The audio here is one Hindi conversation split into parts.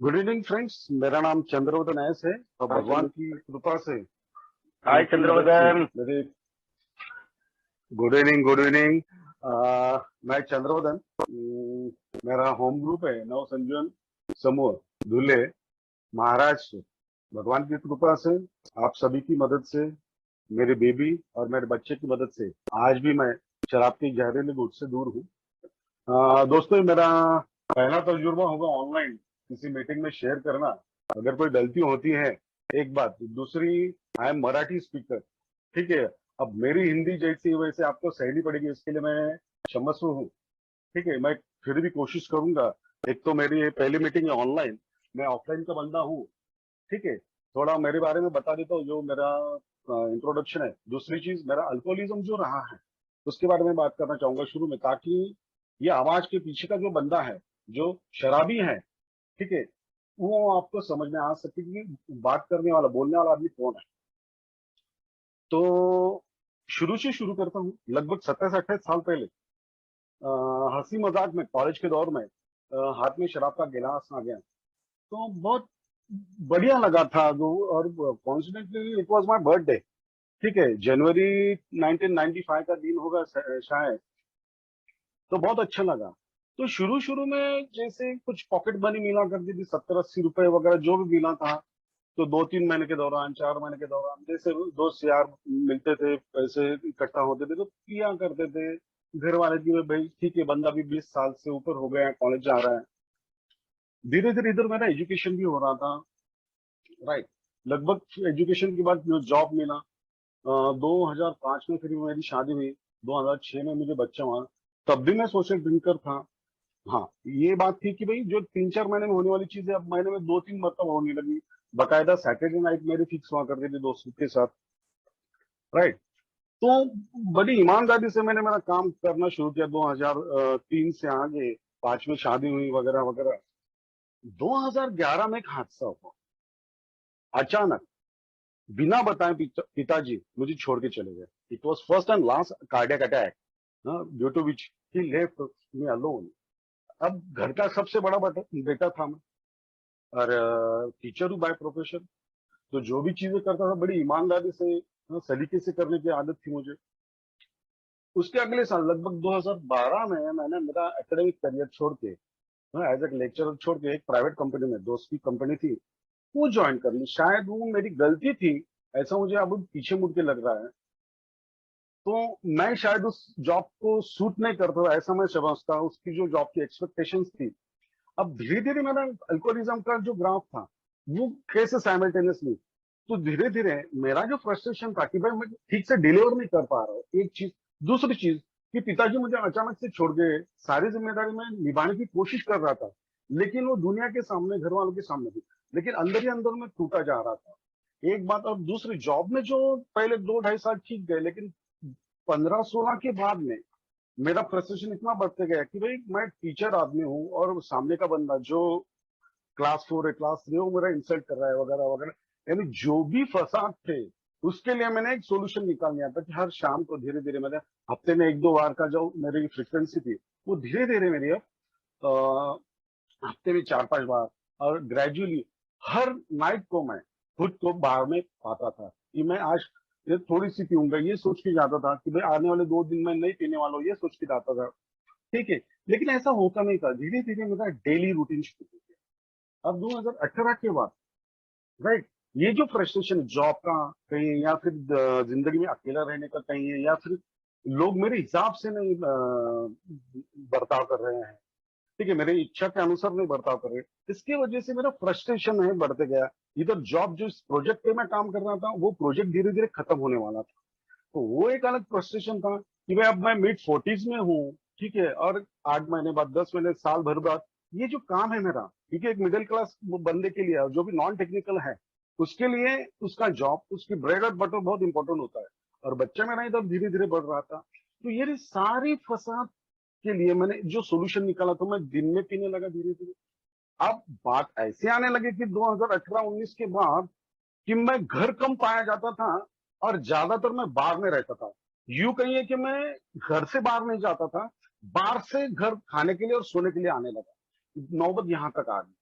Good evening friends. मेरा नाम चंद्रवदन एस है और हाँ भगवान की कृपा से हाय उनकी मदद से चंद्रवदन। मेरे गुड इवनिंग मैं चंद्रवदन। मेरा होम ग्रुप है नव संजीवन समूह धुले महाराष्ट्र। भगवान की कृपा से आप सभी की मदद से मेरे बेबी और मेरे बच्चे की मदद से आज भी मैं शराब की जहरीली गुट से दूर हूँ। दोस्तों, ये मेरा पहला तजुर्बा होगा ऑनलाइन किसी मीटिंग में शेयर करना। अगर कोई गलती होती है, एक बात। दूसरी, आई एम मराठी स्पीकर, ठीक है। अब मेरी हिंदी जैसी वैसे आपको सहनी पड़ेगी, इसके लिए मैं क्षमस्व हूँ, ठीक है। मैं फिर भी कोशिश करूंगा। एक तो मेरी ये पहली मीटिंग है ऑनलाइन, मैं ऑफलाइन का बंदा हूँ, ठीक है। थोड़ा मेरे बारे में बता देता हूँ, जो मेरा इंट्रोडक्शन है। दूसरी चीज, मेरा अल्कोहलिज्म जो रहा है उसके बारे में बात करना चाहूंगा शुरू में, ताकि ये आवाज के पीछे का जो बंदा है, जो शराबी है, ठीक है, वो आपको समझ में आ सके कि बात करने वाला, बोलने वाला आदमी कौन है। तो शुरू से शुरू करता हूँ। लगभग 27-28 साल पहले हंसी मजाक में कॉलेज के दौर में हाथ में शराब का गिलास आ गया, तो बहुत बढ़िया लगा था और कॉन्सिडेंटली इट वाज माय बर्थडे, ठीक है। जनवरी 1995 का दिन होगा शायद। तो बहुत अच्छा लगा। तो शुरू शुरू में जैसे कुछ पॉकेट मनी मिला करती थी, 70-80 रुपए वगैरह जो भी मिला था, तो 2-3 महीने के दौरान, 4 महीने के दौरान, जैसे दोस्त यार मिलते थे, पैसे इकट्ठा होते थे, तो किया करते थे। घर वाले की भाई ठीक है, बंदा भी 20 साल से ऊपर हो गया है, कॉलेज जा रहा है। धीरे धीरे इधर मेरा एजुकेशन भी हो रहा था, राइट। लगभग एजुकेशन के बाद जो जॉब मिला, 2005 में फिर मेरी शादी हुई, 2006 में मुझे बच्चा हुआ। तब भी मैं सोशल ड्रिंकर था। हाँ, ये बात थी कि भाई जो 3-4 महीने में होने वाली चीजें अब महीने में 2-3 मरतबा होने लगी। बकायदा सैटरडे नाइट मेरी फिक्स हुआ करती थी दोस्तों के साथ, राइट। तो बड़ी ईमानदारी से मैंने मेरा काम करना शुरू किया 2003 से आगे। 5 में शादी हुई वगैरह वगैरह। 2011 में एक हादसा हुआ अचानक, बिना बताए। पिताजी मुझे छोड़ के चले गए। It was first and last cardiac attack, due to which he left me alone. अब घर का सबसे बड़ा बेटा था मैं, और टीचर हूँ बाय प्रोफेशन। तो जो भी चीजें करता था बड़ी ईमानदारी से, सलीके से करने की आदत थी मुझे। उसके अगले साल लगभग 2012 में मैंने मेरा एकेडमिक करियर छोड़ के, एज ए लेक्चरर छोड़ के, एक प्राइवेट कंपनी में, दोस्त की कंपनी थी, वो ज्वाइन कर ली। शायद वो मेरी गलती थी, ऐसा मुझे अब पीछे मुड़ के लग रहा है। तो मैं शायद उस जॉब को सूट नहीं करता था, ऐसा मैं समझता। उसकी जो जॉब की एक्सपेक्टेशंस थी। अब धीरे धीरे मेरा अल्कोहलिज्म का जो ग्राफ था, वो कैसे साइमल्टेनियसली, तो धीरे धीरे मेरा जो फ्रस्ट्रेशन था कि भाई मैं ठीक से डिलीवर नहीं कर पा रहा हूँ, एक चीज। दूसरी चीज कि पिताजी मुझे अचानक से छोड़ गए। सारी जिम्मेदारी मैं निभाने की कोशिश कर रहा था, लेकिन वो दुनिया के सामने, घर वालों के सामने भी, लेकिन अंदर ही अंदर में टूटा जा रहा था। एक बात। और दूसरी, जॉब में जो पहले 2-2.5 साल ठीक गए, लेकिन 15-16 के बाद में मेरा फ्रस्ट्रेशन इतना बढ़ते गया कि भाई मैं टीचर आदमी हूँ, और सामने का बंदा जो क्लास 4 है, क्लास 3 है, वो मेरा इंसल्ट कर रहा है वगैरह वगैरह। यानी जो भी फसाद थे, उसके लिए मैंने एक सोल्यूशन निकाल लिया था कि हर शाम को धीरे धीरे मैंने, हफ्ते में 1-2 बार का जो मेरी फ्रिक्वेंसी थी, वो धीरे धीरे मेरी अब हफ्ते में 4-5 बार, और ग्रेजुअली हर नाइट को मैं खुद को बार में पाता था कि मैं आज ये थोड़ी सी पीऊंगा, ये सोच के जाता था कि भाई आने वाले 2 दिन में नहीं पीने वाला हूँ, ये सोच के जाता था, ठीक है। लेकिन ऐसा होता नहीं था। धीरे धीरे मेरा डेली रूटीन शुरू हो गया अब 2018 के बाद, राइट। ये जो फ्रस्ट्रेशन जॉब का कहीं, या फिर जिंदगी में अकेला रहने का कहीं है, या फिर लोग मेरे हिसाब से नहीं बर्ताव कर रहे हैं, ठीक है, मेरी इच्छा के अनुसार नहीं बर्ताव कर रहे, इसकी वजह से मेरा फ्रस्ट्रेशन है बढ़ते गया। इधर जॉब, जो इस प्रोजेक्ट पे मैं काम कर रहा था, वो प्रोजेक्ट धीरे धीरे खत्म होने वाला था। तो वो एक अलग फ्रस्ट्रेशन था कि भाई अब मैं मिड 40s में हूँ, ठीक है, और 8 महीने बाद, 10 महीने, साल भर बाद, ये जो काम है मेरा, ठीक है, एक मिडिल क्लास बंदे के लिए, जो भी नॉन टेक्निकल है, उसके लिए उसका जॉब, उसकी ब्रेड और बटर बहुत इंपॉर्टेंट होता है। और बच्चा मेरा इधर धीरे धीरे बढ़ रहा था। तो ये सारी फसाद के लिए मैंने जो सोल्यूशन निकाला, तो मैं दिन में पीने लगा धीरे धीरे। अब बात ऐसे आने लगी कि 2018-19 के बाद कि मैं घर कम पाया जाता था, और ज्यादातर मैं बाहर में रहता था। यूं कहिए कि मैं घर से बाहर नहीं जाता था, बाहर से घर खाने के लिए और सोने के लिए आने लगा। नौबत यहां तक आ गई।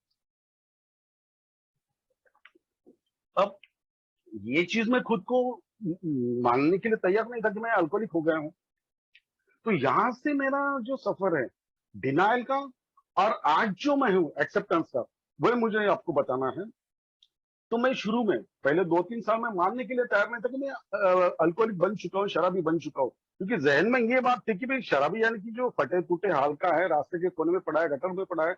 अब ये चीज मैं खुद को मानने के लिए तैयार नहीं था कि मैं अल्कोहलिक हो गया हूँ। तो यहां से मेरा जो सफर है डिनाइल का, और आज जो मैं हूँ एक्सेप्टेंस का, वह मुझे आपको बताना है। तो मैं शुरू में पहले 2-3 साल में मानने के लिए तैयार नहीं था कि मैं अल्कोहलिक बन चुका हूँ, शराबी बन चुका हूँ। क्योंकि जहन में ये बात थी कि भाई शराबी यानी कि जो फटे टूटे हाल का है, रास्ते के कोने में पड़ा है, गटर में पड़ा है।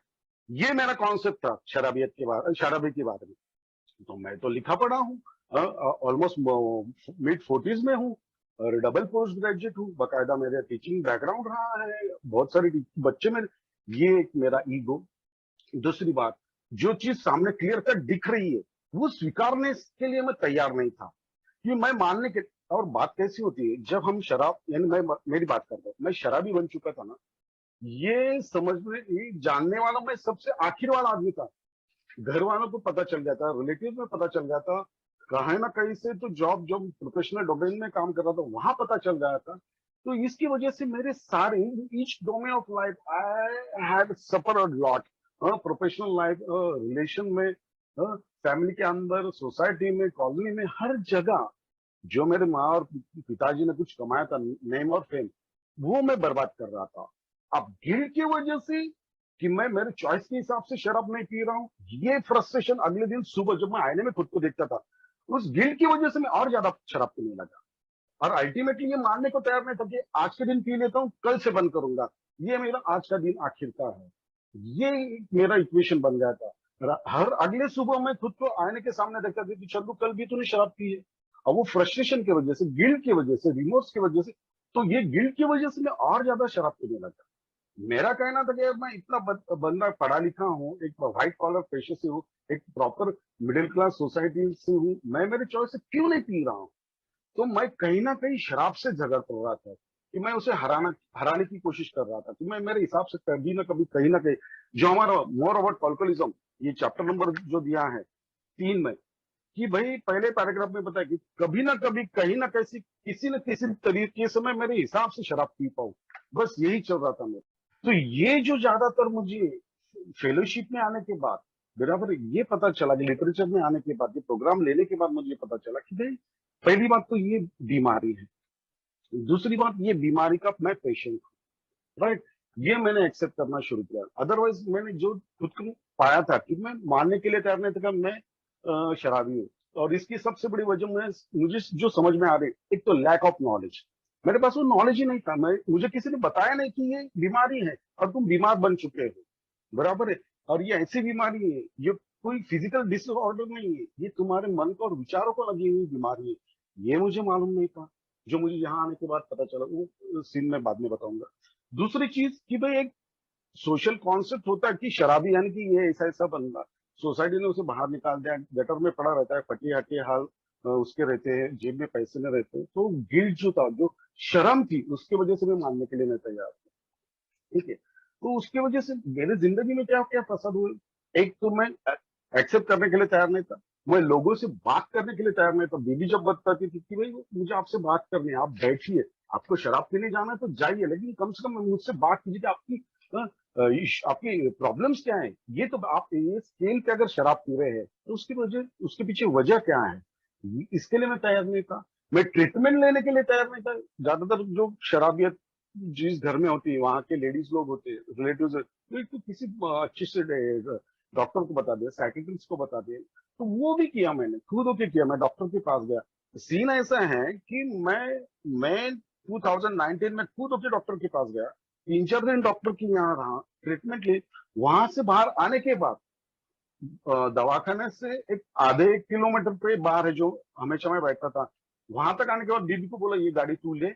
ये मेरा कॉन्सेप्ट था शराबियत के बारे, शराबी के बारे में। तो मैं तो लिखा पढ़ा हूँ, ऑलमोस्ट मिड 40s में हूँ, और डबल पोस्ट ग्रेजुएट हूँ, बकायदा मेरा टीचिंग बैकग्राउंड रहा है, बहुत सारे बच्चे मेरे। ये एक मेरा ईगो। दूसरी बात, जो चीज सामने क्लियर कट दिख रही है वो स्वीकारने के लिए मैं तैयार नहीं था, कि मैं मानने के। और बात कैसी होती है जब हम शराब, यानी मैं मेरी बात करता हूँ, मैं शराबी बन चुका था ना, ये समझने, ये जानने वाला मैं सबसे आखिर वाला आदमी था। घर वालों को पता चल जाता, रिलेटिव में पता चल जाता, कहीं ना कहीं से तो जॉब, जो प्रोफेशनल डोमेन में काम कर रहा था वहां पता चल रहा था। तो इसकी वजह से मेरे सारे, each domain of life I had suffer a lot. Professional life, relation में, फैमिली के अंदर, सोसाइटी में, कॉलोनी में, हर जगह जो मेरे माँ और पिताजी ने कुछ कमाया था, नेम और फेम, वो मैं बर्बाद कर रहा था। अब गिल्ट की वजह से कि मैं मेरे चॉइस के हिसाब से शराब नहीं पी रहा हूँ, ये फ्रस्ट्रेशन अगले दिन सुबह जब मैं आईने में खुद को देखता था, उस गिल्ट की वजह से मैं और ज्यादा शराब पीने लगा। और अल्टीमेटली ये मानने को तैयार नहीं था कि आज के दिन पी लेता हूँ, कल से बंद करूंगा, ये मेरा आज का दिन आखिर का है। ये मेरा इक्वेशन बन गया था। हर अगले सुबह मैं खुद को आईने के सामने देखता था कि चंदू कल भी तूने शराब पी है। और वो फ्रस्ट्रेशन की वजह से, गिल्ट की वजह से, रिमोर्स की वजह से, तो ये गिल्ट की वजह से मैं और ज्यादा शराब पीने लगा। मेरा कहना था कि यार मैं इतना बंदा पढ़ा लिखा हूँ, एक व्हाइट कॉलर पेशे से हूँ, एक प्रॉपर मिडिल क्लास सोसाइटी से हूँ, मैं मेरे चॉइस से क्यों नहीं पी रहा हूँ। तो मैं कहीं ना कहीं शराब से झगड़ पड़ रहा था, कि मैं उसे हराने की कोशिश कर रहा था, कि मैं मेरे हिसाब से कभी ना कभी, कहीं ना कहीं, जो हमारा मोर अबाउट अल्कोहलिज्म, ये चैप्टर नंबर जो दिया है 3 में, कि भाई पहले पैराग्राफ में बताया कि कभी ना कभी, कहीं ना कैसी, किसी न किसी तरीके से मैं मेरे हिसाब से शराब पी पाऊं, बस यही चल रहा था मेरा। तो ये जो ज्यादातर मुझे फेलोशिप में आने के बाद, बराबर ये पता चला, कि लिटरेचर में आने के बाद, ये प्रोग्राम लेने के बाद मुझे पता चला कि भाई पहली बात तो ये बीमारी है, दूसरी बात ये बीमारी का मैं पेशेंट हूँ, राइट। ये मैंने एक्सेप्ट करना शुरू किया। अदरवाइज मैंने जो खुद को पाया था कि मैं मानने के लिए तैयार नहीं था कि मैं शराबी हूँ। और इसकी सबसे बड़ी वजह मैं, मुझे जो समझ में आ रही, एक तो लैक ऑफ नॉलेज। मेरे पास वो नॉलेज ही नहीं था, मुझे किसी ने बताया नहीं कि ये बीमारी है और तुम बीमार बन चुके हो, बराबर है। और ये ऐसी बीमारी है, ये कोई फिजिकल डिसऑर्डर नहीं है, ये तुम्हारे मन को और विचारों को लगी हुई बीमारी है। ये मुझे मालूम नहीं था, जो मुझे यहाँ आने के बाद पता चला, वो सीन में बाद में बताऊंगा। दूसरी चीज कि भाई एक सोशल कॉन्सेप्ट होता है कि शराबी यानी कि ये ऐसा ऐसा बंदा, सोसाइटी ने उसे बाहर निकाल दिया, गटर में पड़ा रहता है, फटे हटे हाल उसके रहते हैं, जेब में पैसे न रहते हैं। तो गिल्ट जो था, जो शर्म थी, उसकी वजह से मैं मानने के लिए नहीं तैयार था, ठीक है। तो उसकी वजह से मेरे जिंदगी में क्या क्या फसाद हुए। एक तो मैं एक्सेप्ट करने के लिए तैयार नहीं था, मैं लोगों से बात करने के लिए तैयार नहीं था। बीबी जब बताती थी कि भाई मुझे आपसे बात करनी है, आप बैठिए, आपको शराब पीने जाना है तो जाइए, लेकिन कम से कम मुझसे बात कीजिए कि आपकी आपकी प्रॉब्लम्स क्या है। ये तो आप ये स्केल पे अगर शराब पी रहे हैं तो उसकी वजह, उसके पीछे वजह क्या है, इसके लिए मैं तैयार नहीं था। मैं ट्रीटमेंट लेने के लिए तैयार नहीं था। ज्यादातर जो शराबियत जिस घर में होती है, वहां के लेडीज लोग होते हैं, रिलेटिव, तो किसी अच्छे से डॉक्टर को बता दिया, साइकिट्रिस्ट को बता दिया। तो वो भी किया मैंने, खुद होके किया, मैं डॉक्टर के पास गया। सीन ऐसा है कि मैं 2019 में खुद होके डॉक्टर के पास गया, 3-4 दिन डॉक्टर के यहाँ रहा, ट्रीटमेंट ली। वहां से बाहर आने के बाद दवाखाने से एक आधे 1 किलोमीटर पे बाहर है, जो हमेशा मैं बैठता था, वहां तक आने के बाद दीदी को बोला ये गाड़ी तू ले,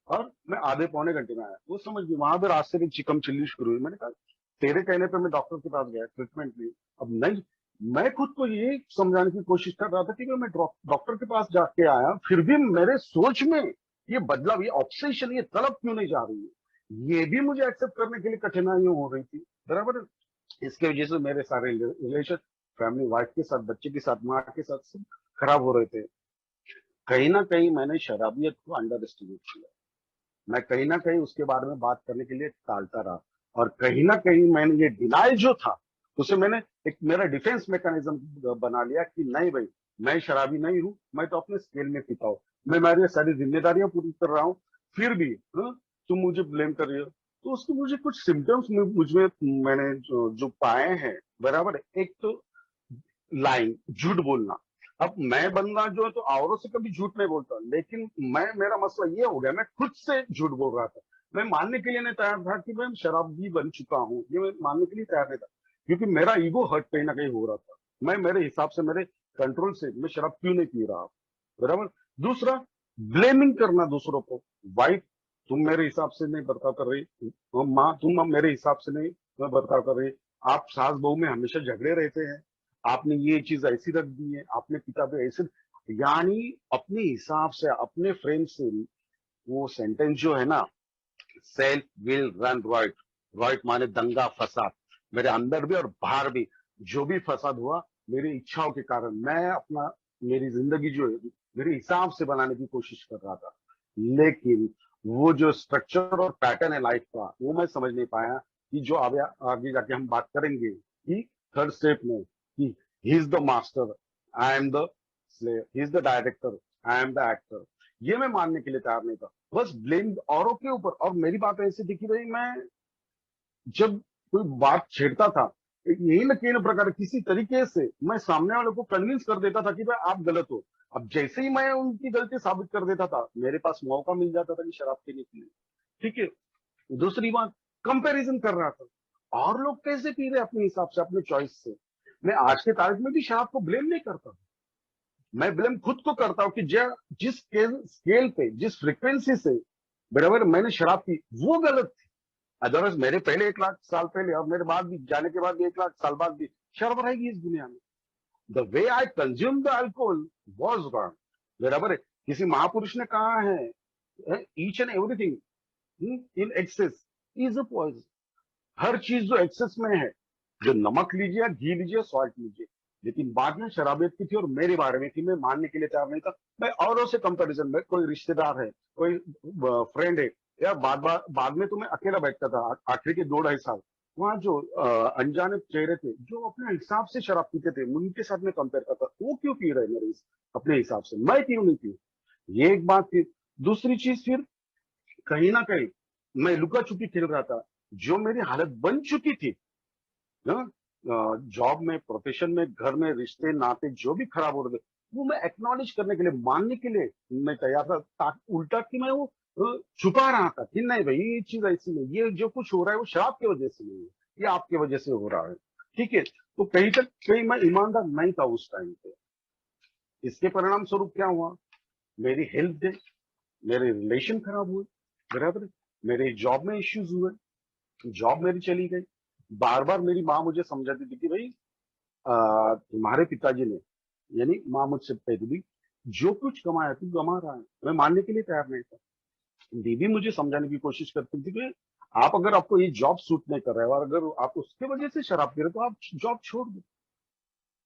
और मैं आधे पौने घंटे में आया। वो समझ गई, वहां पे रास्ते में चिकम चिल्ली शुरू हुई। मैंने कहा तेरे कहने पे मैं डॉक्टर के पास गया, ट्रीटमेंट ली। अब नहीं, मैं खुद को ये समझाने की कोशिश कर रहा था कि मैं डॉक्टर के पास जाके आया, फिर भी मेरे सोच में ये बदलाव, ये ऑब्सेशन, ये तलब क्यों नहीं जा रही है, ये भी मुझे एक्सेप्ट करने के लिए कठिनाइयां हो रही थी, बराबर है? इसके वजह से मेरे सारे रिलेशन, फैमिली, वाइफ के साथ, बच्चे के साथ, माँ के साथ, सब खराब हो रहे थे। कहीं ना कहीं मैंने शराबियत को अंडर एस्टिमेट किया। मैं कहीं ना कहीं उसके बारे में बात करने के लिए टालता रहा, और कहीं ना कहीं मैंने ये डिनाइल जो था, उसे मैंने एक मेरा डिफेंस मैकेनिज्म बना लिया कि नहीं भाई, मैं शराबी नहीं हूँ, मैं तो अपने स्केल में पीता हूँ, मैं मेरी सारी जिम्मेदारियां पूरी कर रहा हूँ, फिर भी तुम मुझे ब्लेम कर रही हो। तो उसके मुझे कुछ सिम्टम्स मुझमें मैंने जो पाए हैं, बराबर है। एक तो लाइंग, झूठ बोलना। अब मैं बंदा जो है तो औरों से कभी झूठ नहीं बोलता, लेकिन मेरा मसला ये हो गया, मैं खुद से झूठ बोल रहा था। मैं मानने के लिए नहीं तैयार था कि मैं शराबी बन चुका हूँ, ये मैं मानने के लिए तैयार नहीं था, क्योंकि मेरा ईगो हर्ट कहीं ना कहीं हो रहा था। मैं मेरे हिसाब से, मेरे कंट्रोल से मैं शराब क्यों नहीं पी रहा, बराबर। दूसरा, ब्लेमिंग करना दूसरों को। वाइफ, तुम मेरे हिसाब से नहीं बर्ताव कर रही, माँ तुम मेरे हिसाब से नहीं बर्ताव कर रही, आप सास बहू में हमेशा झगड़े रहते हैं, आपने ये चीज ऐसी रख दी है, आपने पिता पे ऐसे, यानी अपने हिसाब से, अपने फ्रेंड से। वो सेंटेंस जो है ना, सेल्फ विल रन रॉइट, रॉइट माने दंगा फसाद, मेरे अंदर भी और बाहर भी जो भी फसाद हुआ, मेरी इच्छाओं के कारण, मैं अपना, मेरी जिंदगी जो है मेरे हिसाब से बनाने की कोशिश कर रहा था। लेकिन वो जो स्ट्रक्चर और पैटर्न है लाइफ का, वो मैं समझ नहीं पाया, कि जो आगे आगे जाके हम बात करेंगे कि थर्ड स्टेप में, कि he is the master, I am the slave, he is the director, I am the actor. ये मैं मानने के लिए तैयार नहीं था, बस ब्लेम औरों के ऊपर। और मेरी बात ऐसी थी कि भाई, मैं जब कोई बात छेड़ता था, यही न कहीं प्रकार किसी तरीके से मैं सामने वाले को कन्विंस कर देता था कि भाई आप गलत हो। अब जैसे ही मैं उनकी गलती साबित कर देता था, मेरे पास मौका मिल जाता था कि शराब पीने के लिए। ठीक है। दूसरी बात, कंपैरिजन कर रहा था, और लोग कैसे पी रहे अपने हिसाब से, अपने चॉइस से। मैं आज के तारीख में भी शराब को ब्लेम नहीं करता, मैं ब्लेम खुद को करता हूँ कि जिस स्केल पे, जिस फ्रिक्वेंसी से, बराबर, मैंने शराब पी, वो गलत थी। अदरवाइज मेरे पहले 1 लाख साल पहले और मेरे बाद भी, जाने के बाद भी 1 लाख साल बाद भी शराब रहेगी इस दुनिया में। The way I consume the alcohol was wrong, बराबर है। किसी महापुरुष ने कहा है, each and everything in excess is a poison. हर चीज जो एक्सेस में है, जो नमक लीजिए या घी लीजिए, सॉल्ट लीजिए। लेकिन बाद में शराबियत की थी और मेरे बारे में थी, मैं मानने के लिए तैयार नहीं था। मैं औरों से कंपैरिजन में, कोई रिश्तेदार है, कोई फ्रेंड है, या बाद में तो मैं अकेला बैठता था, आखिरी के 2 ढाई साल वहां जो अनजाने चेहरे थे जो अपने हिसाब से शराब पीते थे, उनके साथ में कंपेयर करता, वो क्यों पी रहे मेरे अपने हिसाब से, मैं क्यों नहीं पी। ये एक बात थी। दूसरी चीज, फिर कहीं ना कहीं मैं लुका छुपी खेल रहा था, जो मेरी हालत बन चुकी थी ना, जॉब में, प्रोफेशन में, घर में, रिश्ते नाते जो भी खराब हो रहे थे, वो मैं एक्नॉलेज करने के लिए, मानने के लिए मैं तैयार था, ताकि उल्टा कि मैं वो छुपा रहा था कि नहीं भाई, ये चीज ऐसी नहीं, ये जो कुछ हो रहा है वो शराब की वजह से नहीं है, ये आपकी वजह से हो रहा है। ठीक है। तो कहीं तक कहीं मैं ईमानदार नहीं था उस टाइम पे। इसके परिणाम स्वरूप क्या हुआ, मेरी हेल्थ गई, मेरे रिलेशन खराब हुए, बराबर, मेरे जॉब में इश्यूज हुए, जॉब मेरी चली गई। बार बार मेरी माँ मुझे समझाती थी कि भाई, तुम्हारे पिताजी ने, यानी माँ मुझसे कहती थी, जो कुछ कमाया तू कमा रहा है। मैं मानने के लिए तैयार नहीं था। दीदी मुझे समझाने की कोशिश करती थी कि आप, अगर आपको ये जॉब सूट नहीं कर रहा है और अगर आप उसके वजह से शराब पी रहे हो, तो आप जॉब छोड़ दो।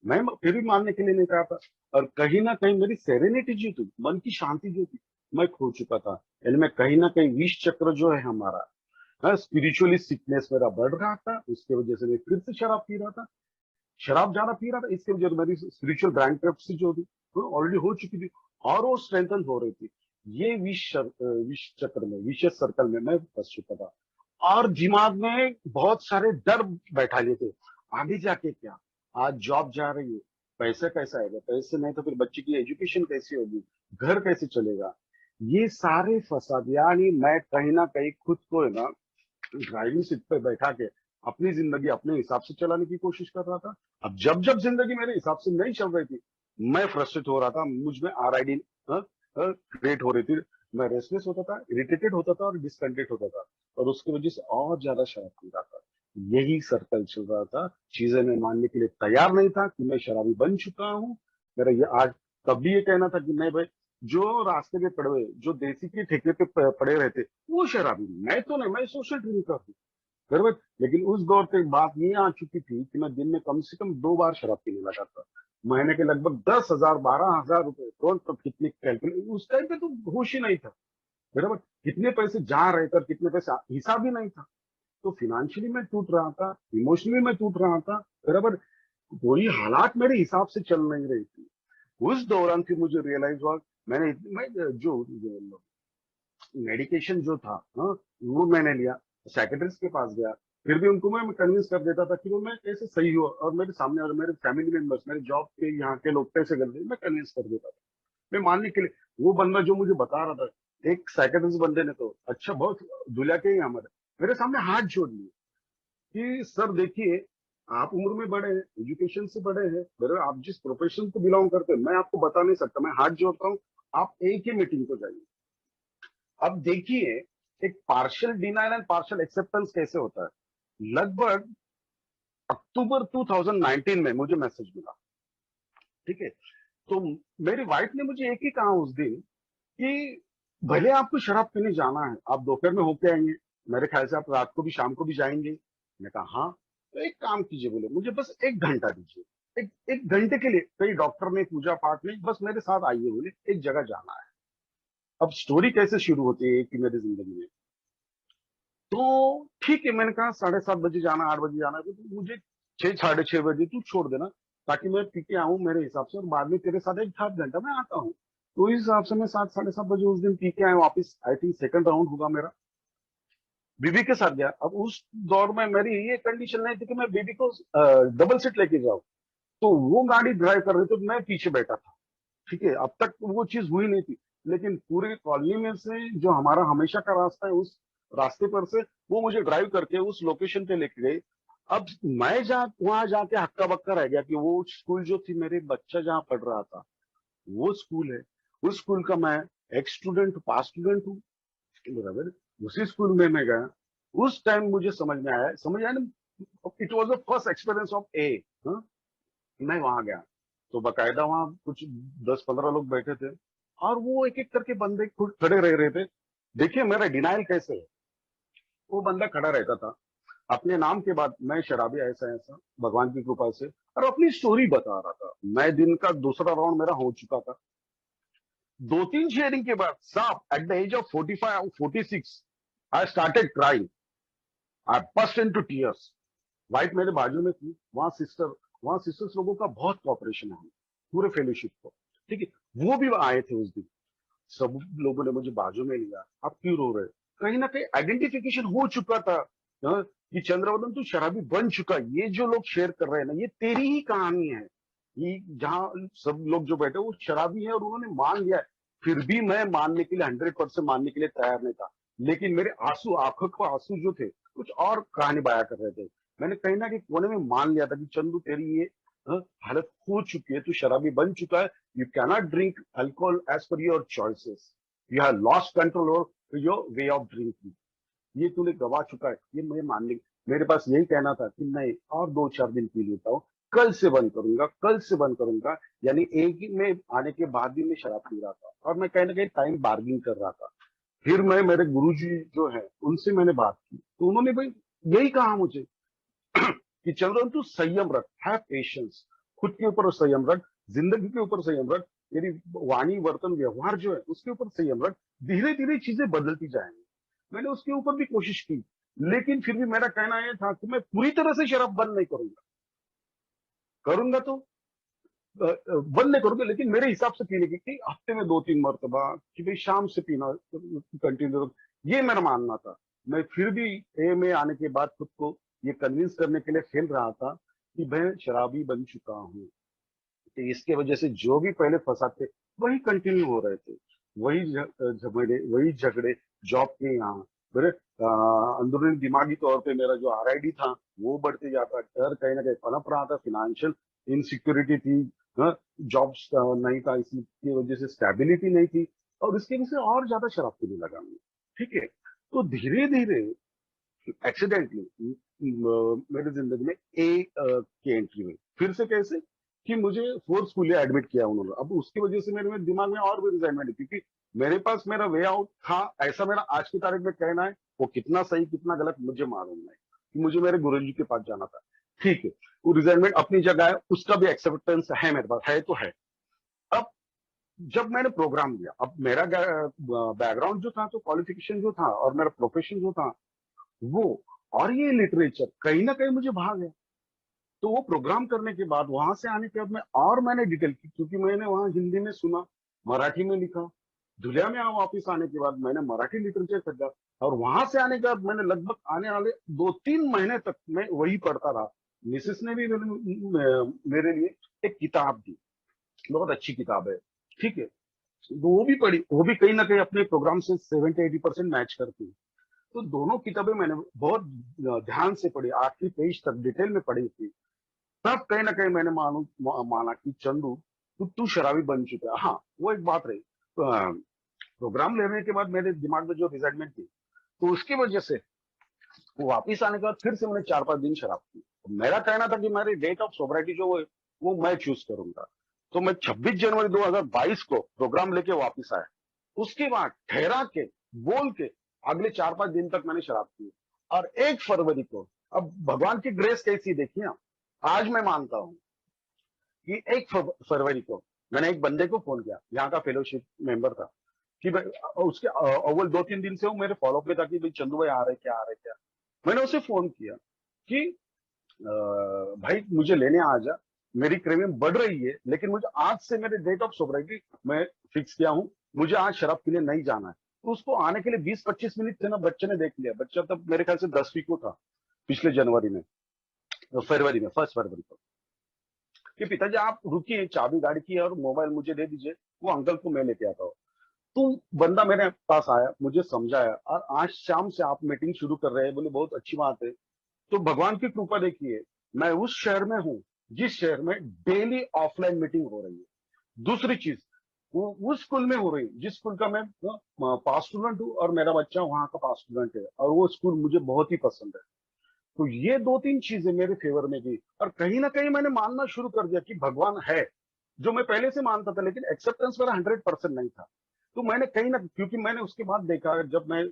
मैं फिर भी मानने के लिए नहीं तैयार था। और कहीं ना कहीं मेरी सेरेनिटी जो थी, मन की शांति जो थी, मैं खो चुका था। यानी मैं कहीं ना कहीं विष चक्र जो है हमारा, स्पिरिचुअली सिकनेस मेरा बढ़ रहा था, उसके वजह से मैं फिर से शराब पी रहा था। शराब ज्यादा पी रहा था, इसके वजह से मेरी स्पिरिचुअल बैंकरप्सी जो थी वो ऑलरेडी हो चुकी थी, और वो स्ट्रेंथन हो रही थी। ये विष चक्र में, विशेष सर्कल में मैं फंस चुका था। और दिमाग में बहुत सारे डर बैठा लिए थे, आगे जाके क्या, आज जॉब जा रही है, पैसा कैसा आएगा, पैसे नहीं तो फिर बच्चे की एजुकेशन कैसी होगी, घर कैसे चलेगा, ये सारे फसाद। यानी मैं कहीं ना कहीं खुद को है ना, ड्राइविंग सीट पे बैठा के अपनी जिंदगी अपने हिसाब से चलाने की कोशिश कर रहा था। अब जब जब जिंदगी मेरे हिसाब से नहीं चल रही थी, मैं फ्रस्ट्रेट हो रहा था, मुझ में RID क्रिएट हो रही थी, मैं रेस्टलेस होता था, इरिटेटेड होता था और डिसकंटेंट होता था, और उसकी वजह से और ज्यादा शराब पी रहा था। यही सर्कल चल रहा था। चीजें मैं मानने के लिए तैयार नहीं था कि मैं शराबी बन चुका हूँ। मेरा ये आज, तब भी ये कहना था कि नहीं भाई, जो रास्ते में पड़े हुए, जो देसी के ठेके पे पड़े रहते, वो शराबी, मैं तो नहीं, मैं सोशल ड्रिंकर हूँ, बराबर। लेकिन उस दौर पे बात ये आ चुकी थी कि मैं दिन में कम से कम 2 बार शराब पीने लगा था, महीने के लगभग 10,000 12,000 रुपए, कौन तो कितने कैलकुलेट, उस टाइम पे तो होश ही नहीं था, बराबर। कितने पैसे जा रहे थे और कितने पैसे हिसाब ही नहीं था। तो फिनेंशियली मैं टूट रहा था, इमोशनली मैं टूट रहा था, बराबर। कोई हालात मेरे हिसाब से चल नहीं रही थी। उस दौरान फिर मुझे रियलाइज हुआ, मैं जो मेडिकेशन जो था, हाँ, वो मैंने लिया, साइकेट्रिस्ट के पास गया, फिर भी उनको मैं कन्विंस कर देता था कि वो मैं कैसे सही हो, और मेरे सामने और मेरे फैमिली मेंबर्स, मेरे जॉब के यहाँ के लोग कैसे करते, मैं कन्विंस कर देता था, मैं मानने के लिए। वो बंदा जो मुझे बता रहा था, एक साइकेट्रिस्ट बंदे ने तो अच्छा बहुत दुनिया के ही हमारे मेरे सामने हाथ जोड़ लिए कि सर देखिए, आप उम्र में बड़े हैं, एजुकेशन से बड़े हैं, मेरे आप जिस प्रोफेशन को बिलोंग करते हैं मैं आपको बता नहीं सकता, मैं हाथ जोड़ता हूँ, आप एक ही मीटिंग को जाइए। अब देखिए, एक partial denial and partial acceptance कैसे होता है। लगभग अक्टूबर 2019 में मुझे मैसेज मिला, ठीक है। तो मेरी वाइफ ने मुझे एक ही कहा उस दिन कि भले आपको शराब पीने जाना है, आप दोपहर में होके आएंगे, मेरे ख्याल से आप रात को भी शाम को भी जाएंगे। मैंने कहा हाँ। तो एक काम कीजिए, बोले मुझे बस 1 घंटा दीजिए, एक घंटे के लिए, कई डॉक्टर ने पूजा पाठ नहीं, बस मेरे साथ आइए, बोले एक जगह जाना है। अब स्टोरी कैसे शुरू होती है कि मेरी जिंदगी में, तो ठीक है, मैंने कहा 7:30 बजे जाना, 8 बजे जाना है, तो मुझे 6, 6:30 बजे तू छोड़ देना, ताकि मैं पी के आऊं मेरे हिसाब से, और बाद में तेरे साथ 1 आध घंटा मैं आता हूँ। तो इस हिसाब से मैं 7, 7:30 बजे उस दिन पी के आया वापिस, आई थिंक सेकंड राउंड होगा मेरा, बीबी के साथ गया। अब उस दौर में मेरी ये कंडीशन नहीं थी कि मैं बीबी को डबल सीट लेके जाऊं, तो वो गाड़ी ड्राइव कर रही थी, तो मैं पीछे बैठा था, ठीक है। अब तक वो चीज हुई नहीं थी, लेकिन पूरे कॉलोनी में से जो हमारा हमेशा का रास्ता है, उस रास्ते पर से वो मुझे ड्राइव करके उस लोकेशन पे लेके गई। अब मैं वहां जाके हक्का बक्का रह गया कि वो स्कूल जो थी, मेरे बच्चा जहाँ पढ़ रहा था, वो स्कूल है, उस स्कूल का मैं एक स्टूडेंट, पास स्टूडेंट हूँ, बराबर। उसी स्कूल में मैं गया। उस टाइम मुझे समझ आया ना, it was the first experience of a. मैं वहां गया, तो बकायदा वहां कुछ 10, 15 लोग बैठे थे, और वो एक एक करके बंदे खुद खड़े रह रहे थे। देखिए मेरा डिनाइल कैसे है, वो बंदा खड़ा रहता था, अपने नाम के बाद मैं शराबी ऐसा ऐसा, भगवान की कृपा से, और अपनी स्टोरी बता रहा था। मैं दिन का दूसरा राउंड मेरा हो चुका था, 2, 3 शेयरिंग के बाद साहब, at the age of 45 46 I started crying, I burst into tears. Wife मेरे बाजू में थी, वहां सिस्टर्स लोगों का बहुत कॉपरेशन है पूरे फेलोशिप को, ठीक है। वो भी आए थे उस दिन, सब लोगों ने मुझे बाजू में लिया, आप क्यों रो रहे, कहीं ना कहीं आइडेंटिफिकेशन हो चुका था, हाँ, कि चंद्रवदन तू शराबी बन चुका। ये जो लोग शेयर कर रहे हैं ना, ये तेरी ही कहानी है। ये जहां सब लोग जो बैठे वो शराबी है और उन्होंने मान लिया है। फिर भी मैं मानने के लिए 100% मानने के लिए तैयार नहीं था, लेकिन मेरे आंसू, आंखों के आंसू जो थे, कुछ और कहानी बयां कर रहे थे। मैंने कहीं ना कहीं कोने में मान लिया था कि चंदू तेरी ये हालत हो चुकी है, तू शराबी बन चुका है। You cannot drink alcohol as per your choices. You have lost control over your way of drinking. ये तूने गवा चुका है, ये मैं मानने, मेरे पास यही कहना था कि नहीं, और 2, 4 दिन पी लेता हूँ, कल से बंद करूंगा, कल से बंद करूंगा। यानी एक ही में आने के बाद भी मैं शराब पी रहा था, और मैं कहीं ना कहीं टाइम बार्गिंग कर रहा था। फिर मैं, मेरे गुरुजी जो है उनसे मैंने बात की, तो उन्होंने भाई यही कहा मुझे कि चंद्रन तू संयम रख, हैव पेशेंस, खुद के ऊपर संयम रख, जिंदगी के ऊपर संयम रख, तेरी वाणी वर्तन व्यवहार जो है उसके ऊपर संयम रख, धीरे धीरे चीजें बदलती जाएंगी। मैंने उसके ऊपर भी कोशिश की, लेकिन फिर भी मेरा कहना यह था कि मैं पूरी तरह से शराब बंद नहीं करूंगा, करूंगा तो बंद नहीं करूंगा, लेकिन मेरे हिसाब से पीने की, कि हफ्ते में 2, 3 मरतबा, कि भाई शाम से पीना कंटिन्यू, ये मेरा मानना था। मैं फिर भी ए में आने के बाद खुद को ये कन्विंस करने के लिए खेल रहा था कि मैं शराबी बन चुका हूँ। तो इसके वजह से जो भी पहले फसाद थे वही कंटिन्यू हो रहे थे, वही झगड़े जॉब के यहाँ, मेरे अंदरूनी दिमागी तौर पे मेरा जो आरआईडी था वो बढ़ते जाता, डर कहीं ना कहीं पनप रहा था, फाइनेंशियल इनसिक्योरिटी थी, जॉब्स नहीं था, इसकी वजह से स्टेबिलिटी नहीं थी, और इसकी वजह से और ज्यादा शराब पीने लगा मैं, ठीक है। तो धीरे धीरे एक्सीडेंटली मेरी जिंदगी में ए की एंट्री हुई, फिर से कैसे, कि मुझे फोर्सफुली एडमिट किया उन्होंने। अब उसकी वजह से मेरे में दिमाग में और भी रिजाइनमेंट, क्योंकि मेरे पास मेरा वे आउट था, ऐसा मेरा आज की तारीख में कहना है। वो कितना सही कितना गलत मुझे मालूम नहीं, कि मुझे मेरे गुरुजी के पास जाना था, ठीक है। वो रिजाइनमेंट अपनी जगह है, उसका भी एक्सेप्टेंस है मेरे पास, है तो है। अब जब मैंने प्रोग्राम लिया, अब मेरा बैकग्राउंड जो था, तो क्वालिफिकेशन जो था और मेरा प्रोफेशन जो था वो, और ये लिटरेचर कहीं ना कहीं मुझे भाग है। तो वो प्रोग्राम करने के बाद वहां से आने के बाद और मैंने डिटेल की, क्योंकि मैंने वहां हिंदी में सुना, मराठी में लिखा। धुलिया में वापिस आने के बाद मैंने मराठी लिटरेचर खरीदा, और वहां से आने के बाद मैंने लगभग आने वाले 2-3 महीने तक मैं वही पढ़ता रहा। मिसेस ने भी मेरे लिए एक किताब दी, बहुत अच्छी किताब है, ठीक है। तो वो भी पढ़ी, वो भी कहीं ना कहीं अपने प्रोग्राम से 70-80% मैच करती है। तो दोनों किताबें मैंने बहुत ध्यान से पढ़ी, आखिरी पेज तक डिटेल में पढ़ी थी। तब कहीं ना कहीं मैंने माना कि चंदू, तू शराबी बन चुका है। हाँ, वो एक बात रही। प्रोग्राम लेने के बाद मेरे दिमाग में जो रिजल्टमेंट थी, तो उसकी वजह से वो वापिस आने के बाद फिर से मैंने 4-5 दिन शराब पी। तो मेरा कहना था कि मेरी डेट ऑफ सोबराइटी जो वो मैं चूज करूंगा। तो मैं 26 जनवरी 2022 को प्रोग्राम लेके वापिस आया। उसके बाद ठहरा के, बोल के, अगले 4-5 दिन तक मैंने शराब पी। और 1 फरवरी को, अब भगवान की ग्रेस कैसी देखिए ना, आज मैं मानता हूं कि 1 फरवरी को मैंने एक बंदे को फोन किया, यहाँ का फेलोशिप मेंबर था, कि भाई उसके अव्वल 2-3 दिन से वो मेरे फॉलोअप में था कि भाई चंदू भाई आ रहे क्या, आ रहे क्या। मैंने उसे फोन किया कि भाई मुझे लेने आ जा, मेरी क्रेविंग बढ़ रही है, लेकिन मुझे आज से मेरे डेट ऑफ सोबराइटी मैं फिक्स किया हूँ, मुझे आज शराब पीने नहीं जाना है। तो उसको आने के लिए 20-25 मिनट थे ना, बच्चे ने देख लिया। बच्चा तब मेरे ख्याल से 10वीं को था, पिछले जनवरी में, फरवरी में, 1 फरवरी को, कि पिताजी आप रुकिए, चाबी गाड़ी की है और मोबाइल मुझे दे दीजिए, वो अंकल को मैं लेके आता हूँ। तो बंदा मेरे पास आया, मुझे समझाया, और आज शाम से आप मीटिंग शुरू कर रहे हैं, बोले बहुत अच्छी बात है। तो भगवान की कृपा देखिए, मैं उस शहर में हूँ जिस शहर में डेली ऑफलाइन मीटिंग हो रही है। दूसरी चीज, वो उस स्कूल में हो रही है जिस स्कूल का मैं पास स्टूडेंट हूँ, और मेरा बच्चा वहां का पास स्टूडेंट है, और वो स्कूल मुझे बहुत ही पसंद है। तो ये 2-3 चीजें मेरे फेवर में गई, और कहीं ना कहीं मैंने मानना शुरू कर दिया कि भगवान है, जो मैं पहले से मानता था, लेकिन एक्सेप्टेंस मेरा 100% नहीं था। तो मैंने कहीं ना, क्योंकि मैंने उसके बाद देखा, जब मैं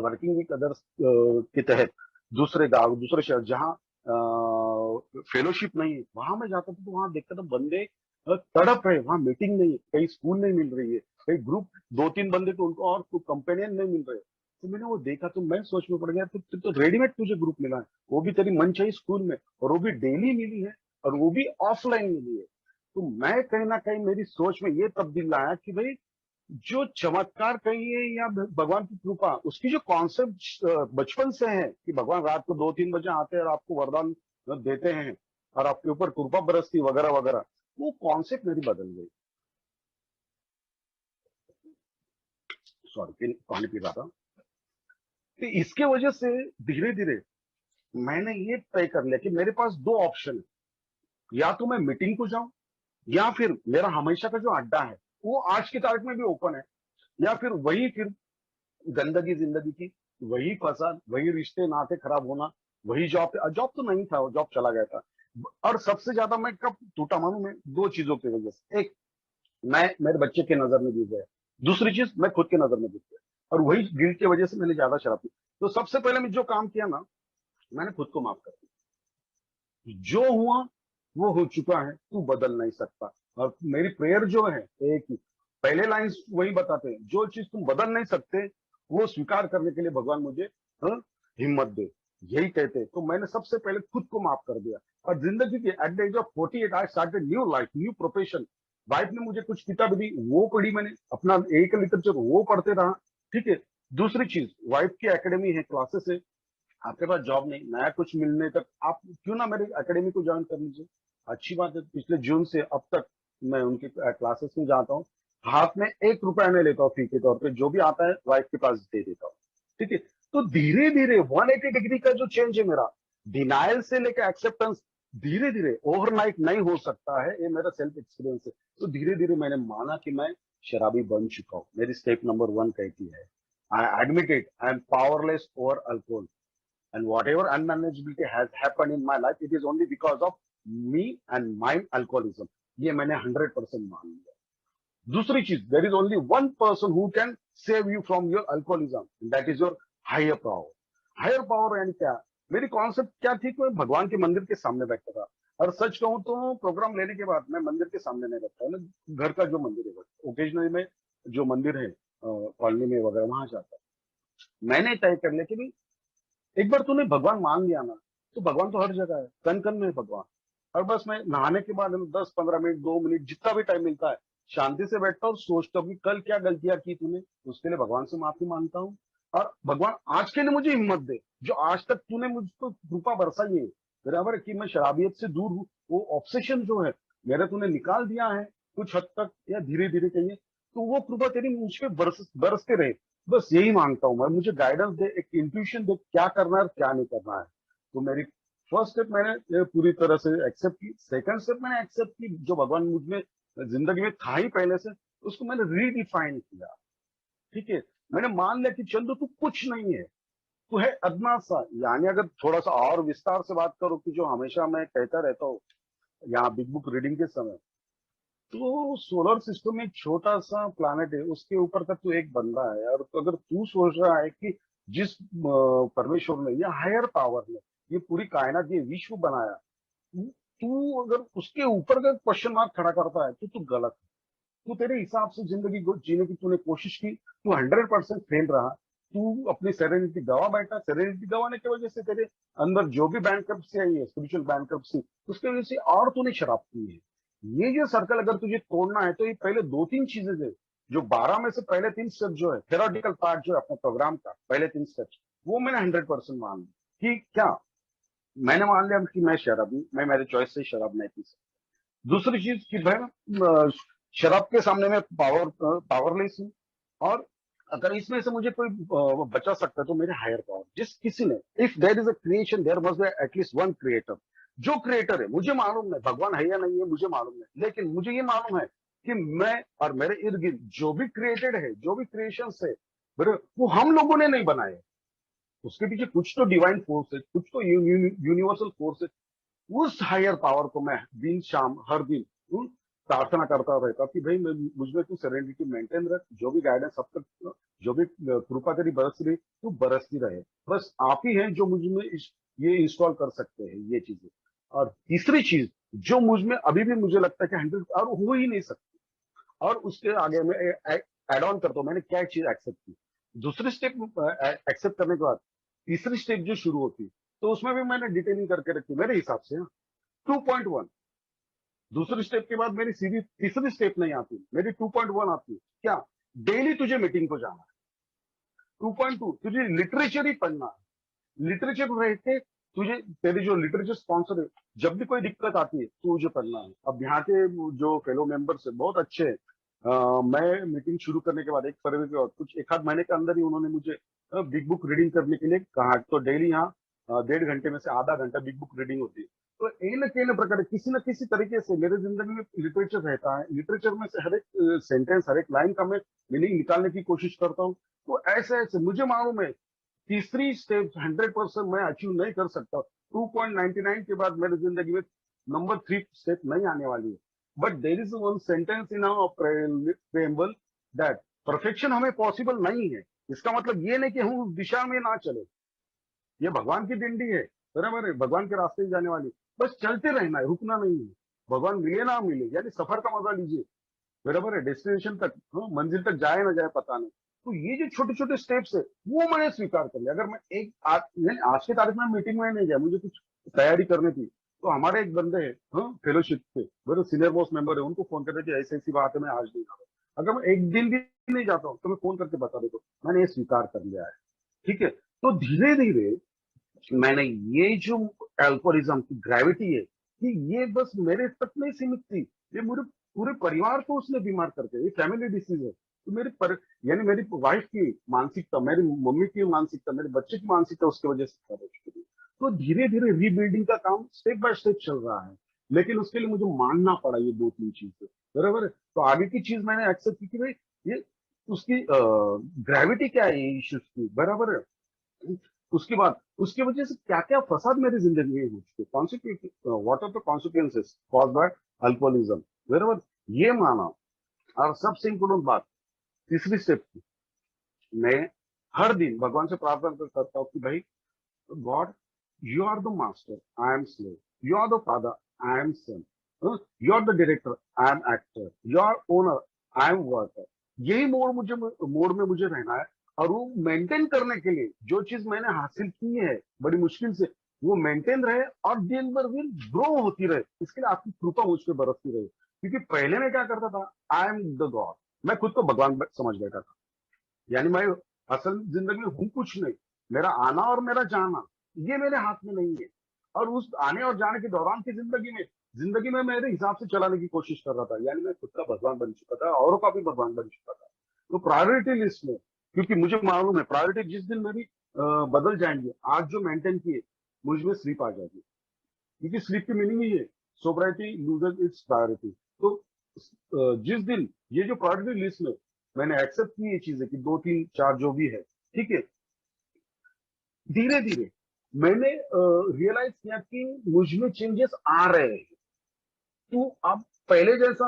वर्किंग विद अदर्स के तहत दूसरे गांव, दूसरे शहर जहाँ फेलोशिप नहीं है, वहां मैं जाता था, तो वहां देखता था बंदे तड़प रहे, वहां मीटिंग नहीं है, कहीं स्कूल नहीं मिल रही है, कहीं ग्रुप 2-3 बंदे, तो उनको और कंपेनियन नहीं मिल रहे। तो मैंने वो देखा, तो मैं सोच में पड़ गया, तो रेडीमेड तुझे ग्रुप मिला है, वो भी तेरी मनचाही स्कूल में, और वो भी डेली मिली है, और वो भी ऑफलाइन मिली है। तो मैं कहीं ना कहीं मेरी सोच में ये तब्दील लाया कि भाई, जो चमत्कार कहिए या भगवान की कृपा, उसकी जो कॉन्सेप्ट बचपन से है कि भगवान रात को 2-3 बजे आते हैं और आपको वरदान देते हैं, और आपके ऊपर कृपा बरसती वगैरह वगैरह, वो कॉन्सेप्ट मेरी बदल गई। सॉरी, पानी पी रहा था। तो इसके वजह से धीरे धीरे मैंने ये तय कर लिया कि मेरे पास 2 ऑप्शन है, या तो मैं मीटिंग को जाऊं, या फिर मेरा हमेशा का जो अड्डा है वो आज की तारीख में भी ओपन है, या फिर गंदगी जिंदगी की, वही फसाद, वही रिश्ते नाते खराब होना, वही जॉब, जॉब तो नहीं था, जॉब चला गया था। और सबसे ज्यादा मैं कब टूटा मानू, मैं 2 चीजों की वजह से, एक, मैं मेरे बच्चे के नजर में गिर गया, दूसरी चीज मैं खुद के नजर में गिर गया, और वही गिल्ट की वजह से मैंने ज्यादा शराब पी। तो सबसे पहले मैं जो काम किया ना, मैंने खुद को माफ कर दिया, जो हुआ वो हो चुका है, तू बदल नहीं सकता। और मेरी प्रेयर जो है एक ही, पहले लाइंस वही बताते हैं, जो चीज तुम बदल नहीं सकते वो स्वीकार करने के लिए भगवान मुझे हिम्मत दे, यही कहते हैं। तो मैंने सबसे पहले खुद को माफ कर दिया, और जिंदगी के at the age of 48 I started new life, new profession. Wife ने मुझे कुछ किताब दी, वो पढ़ी मैंने, अपना एक लिटरेचर वो पढ़ते रहा, ठीक है। दूसरी चीज, वाइफ की एकेडमी है, क्लासेस है, आपके पास जॉब नहीं, नया कुछ मिलने तक आप क्यों ना मेरे एकेडमी को ज्वाइन कर लीजिए। अच्छी बात है, पिछले जून से अब तक मैं उनके क्लासेस में जाता हूँ, हाथ में 1 रुपया नहीं लेता हूँ फी के तौर पे, जो भी आता है वाइफ के पास दे देता हूँ, ठीक है। तो धीरे धीरे 180 डिग्री का जो चेंज है मेरा, डिनाइल से लेकर एक्सेप्टेंस, धीरे धीरे, ओवरनाइट नहीं हो सकता है, ये मेरा सेल्फ एक्सपीरियंस है। तो धीरे धीरे मैंने माना कि मैं शराबी बन चुका हूँ। मेरी स्टेप नंबर 1 कहती है, I admit it, I am powerless over alcohol, and whatever unmanageability has happened in my life, it is only because of me and my alcoholism. ये मैंने 100% मान लिया। दूसरी चीज, there is only one person who can save you from your alcoholism, and that is your higher power. Higher power यानी क्या, मेरी कॉन्सेप्ट क्या थी कि मैं भगवान के मंदिर के सामने बैठता था। और सच कहूं तो प्रोग्राम लेने के बाद मैं मंदिर के सामने नहीं बैठता, मैं घर का जो मंदिर है, ओकेजनली में जो मंदिर है कॉलोनी में वगैरह, वहां जाता। मैंने तय कर लिया कि भाई, एक बार तूने भगवान मान लिया ना, तो भगवान तो हर जगह है, कन कन में है भगवान। और बस मैं नहाने के बाद 10-15 मिनट 2 मिनट जितना भी टाइम मिलता है शांति से बैठता हूँ और सोचता हूँ कि कल क्या गलतियां की तूने, उसके लिए भगवान से माफी मांगता हूँ। और भगवान आज के लिए मुझे हिम्मत दे, जो आज तक तूने मुझ पर कृपा बरसाई है, बराबर है, कि मैं शराबियत से दूर हूँ, वो ऑब्सेशन जो है मेरा तूने निकाल दिया है कुछ हद तक, या धीरे धीरे कहिए, तो वो कृपा तेरी मुझ पे बरसते रहे। बस यही मांगता हूँ मैं, मुझे गाइडेंस दे, एक इंट्यूशन दे, क्या करना है और क्या नहीं करना है। तो मेरी फर्स्ट स्टेप मैंने ये पूरी तरह से एक्सेप्ट की। सेकंड स्टेप मैंने एक्सेप्ट की, जो भगवान मुझ में जिंदगी में था ही पहले से, उसको मैंने रीडिफाइन किया। ठीक है, मैंने मान लिया कि चंदू तू कुछ नहीं है, तू है अदना सा। यानी अगर थोड़ा सा और विस्तार से बात करो, कि जो हमेशा मैं कहता रहता हूँ यहाँ बिग बुक रीडिंग के समय, तो सोलर सिस्टम में एक छोटा सा प्लैनेट है, उसके ऊपर का तू एक बंदा है। और तो अगर तू सोच रहा है कि जिस परमेश्वर ने या हायर पावर ने ये पूरी कायनात, ये विश्व बनाया, तू अगर उसके ऊपर का क्वेश्चन मार्क खड़ा करता है तो तू गलत है। तू तेरे हिसाब से जिंदगी जीने की तूने कोशिश की, तू 100% फेल रहा। तू अपनी सेरेनिटी गवा बैठा, सेरेनिटी गवाने की वजह से तेरे अंदर जो भी बैंक्रप्सी आई है, स्पिरिचुअल बैंक्रप्सी, उसकी वजह से और तूने शराब पी है। ये जो सर्कल अगर तुझे तोड़ना है, तो ये पहले 2-3 चीजें थे, जो 12 में से पहले 3 स्टेप जो है, थेरोटिकल पार्ट जो है अपने प्रोग्राम का, पहले 3 स्टेप, वो मैंने 100% मान लिया। कि क्या, मैंने मान लिया कि मैं शराबी, मैं मेरे चॉइस से शराब नहीं पी सकता। दूसरी चीज कि भाई शराब के सामने में पावरलेस हूँ। और अगर इसमें से मुझे कोई बचा सकता है तो मेरे हायर पावर, जिस किसी ने, if there is a creation there must be at least one creator. जो क्रिएटर है मुझे मालूम नहीं, भगवान है या नहीं है मुझे मालूम नहीं, लेकिन मुझे ये मालूम है कि मैं और मेरे इर्द गिर्द जो भी क्रिएटेड है, जो भी क्रिएशन है, वो हम लोगों ने नहीं बनाए। उसके पीछे कुछ तो डिवाइन फोर्स है, कुछ तो यूनिवर्सल फोर्स है। उस हायर पावर को मैं दिन शाम हर दिन प्रार्थना करता रहता कि भाई मुझमें तू सेरेनिटी मेंटेन रख, जो भी गाइडेंस अब तक, जो भी कृपा तेरी बरस रही तू बरसती रहे। बस आप ही हैं जो मुझ में ये इंस्टॉल कर सकते हैं ये चीजें। और तीसरी चीज जो मुझ में अभी भी मुझे लगता है कि 100 और हो ही नहीं सकती, और उसके आगे मैं एड ऑन करता हूँ, मैंने क्या चीज एक्सेप्ट की। दूसरी स्टेप एक्सेप्ट करने के बाद तीसरी स्टेप जो शुरू होती, तो उसमें भी मैंने डिटेलिंग करके रखी मेरे हिसाब से। 2.1, दूसरी स्टेप के बाद मेरी सीधी तीसरी स्टेप नहीं आती, मेरी 2.1 आती है। क्या, डेली तुझे मीटिंग को जाना है। 2.2, तुझे लिटरेचर ही पढ़ना है। लिटरेचर रहते तुझे, तेरी जो लिटरेचर स्पॉन्सर है, जब भी कोई दिक्कत आती है तो मुझे पढ़ना है। अब यहाँ के जो फेलो मेंबर्स है बहुत अच्छे हैं। मैं मीटिंग शुरू करने के बाद 1 फरवरी के बाद कुछ 1 आध महीने के अंदर ही उन्होंने मुझे बिग बुक रीडिंग करने के लिए कहा। तो डेली यहाँ 1.5 घंटे में से आधा घंटा बिग बुक रीडिंग होती है। तो एक न प्रकार किसी न किसी तरीके से मेरे जिंदगी में लिटरेचर रहता है। लिटरेचर में से हर एक सेंटेंस, हर एक लाइन का मैं मीनिंग निकालने की कोशिश करता हूँ। तो ऐसे ऐसे मुझे मालूम है तीसरी स्टेप 100% मैं अचीव नहीं कर सकता। 2.99 के बाद मेरी जिंदगी में नंबर 3 स्टेप नहीं आने वाली है। But there is one sentence in preamble that perfection हमें पॉसिबल नहीं है। इसका मतलब ये नहीं कि हम उस दिशा में ना चले, ये भगवान की डिंडी है, बराबर है, भगवान के रास्ते में जाने वाली। बस चलते रहना है, रुकना नहीं है। भगवान मिले ना मिले, यानी सफर का मजा लीजिए, बराबर है, डेस्टिनेशन तक, मंजिल तक जाए ना जाए पता नहीं। तो ये जो छोटे छोटे स्टेप्स है वो मैंने स्वीकार कर लिया। अगर मैं नहीं, आज की तारीख में मीटिंग में नहीं गया, मुझे कुछ तैयारी करनी थी, तो हमारे एक बंदे हैं फेलोशिप के, मेरे सीनियर मोस्ट मेंबर है, उनको फोन करते कि ऐसी ऐसी बात है, मैं आज नहीं आ रहा। अगर मैं एक दिन भी नहीं जाता हूँ तो मैं फोन करके बता देता हूँ मैंने ये स्वीकार कर लिया है। ठीक है, तो धीरे धीरे मैंने ये जो एल्कोरिज्म की ग्रेविटी है कि ये बस मेरे तक नहीं सीमित थी, ये मेरे पूरे परिवार को उसने बीमार करके, ये फैमिली डिसीज है। तो यानी मेरी वाइफ की मानसिकता, मेरी मम्मी की मानसिकता, मेरे बच्चे की मानसिकता उसकी वजह से खराब हो चुकी थी। तो धीरे धीरे रीबिल्डिंग का काम स्टेप बाय स्टेप चल रहा है, लेकिन उसके लिए मुझे मानना पड़ा ये 2-3 चीजें, बराबर है। तो आगे की चीज मैंने एक्सेप्ट की कि भाई ये उसकी ग्रेविटी क्या है ये इश्यूज की, बराबर है। उसके बाद उसकी वजह से क्या क्या फसाद मेरी जिंदगी में हो चुके, consequence, what are the consequences cause by alcoholism, बराबर, ये माना। और सबसे इंपोर्टेंट बात, तीसरी स्टेप की, मैं हर दिन भगवान से प्रार्थना करता हूँ कि भाई God, you are the master, I am slave, you are the father, I am son, you are the director, I am actor, you are owner, I am worker. यही मोड में मुझे रहना है। और वो मेंटेन करने के लिए जो चीज मैंने हासिल की है बड़ी मुश्किल से, वो मेंटेन रहे और दिन भर दिन ग्रो होती रहे, इसके लिए आपकी कृपा मुझ पर बरसती रहे। क्योंकि पहले मैं क्या करता था, आई एम द गॉड, मैं खुद को भगवान समझ बैठा था। यानी मैं असल जिंदगी में हूं कुछ नहीं, मेरा आना और मेरा जाना ये मेरे हाथ में नहीं है। और उस आने और जाने के दौरान की जिंदगी में मेरे हिसाब से चलाने की कोशिश कर रहा था, यानी मैं खुद का भगवान बन चुका था, औरों का भी भगवान बन चुका था। तो प्रायोरिटी लिस्ट में, क्योंकि मुझे मालूम है प्रायोरिटी जिस दिन मेरी बदल जाएंगी, आज जो मेंटेन किए मुझ में स्लीप आ जाएगी, क्योंकि स्लीप की मीनिंग ही है सोब्राइटी लूजेस इट्स प्रायोरिटी। तो जिस दिन ये जो प्रायोरिटी लिस्ट में मैंने एक्सेप्ट की ये चीजें कि 2 3 4 जो भी है, ठीक है, धीरे धीरे मैंने रियलाइज किया कि मुझ में चेंजेस आ रहे हैं। तू अब पहले जैसा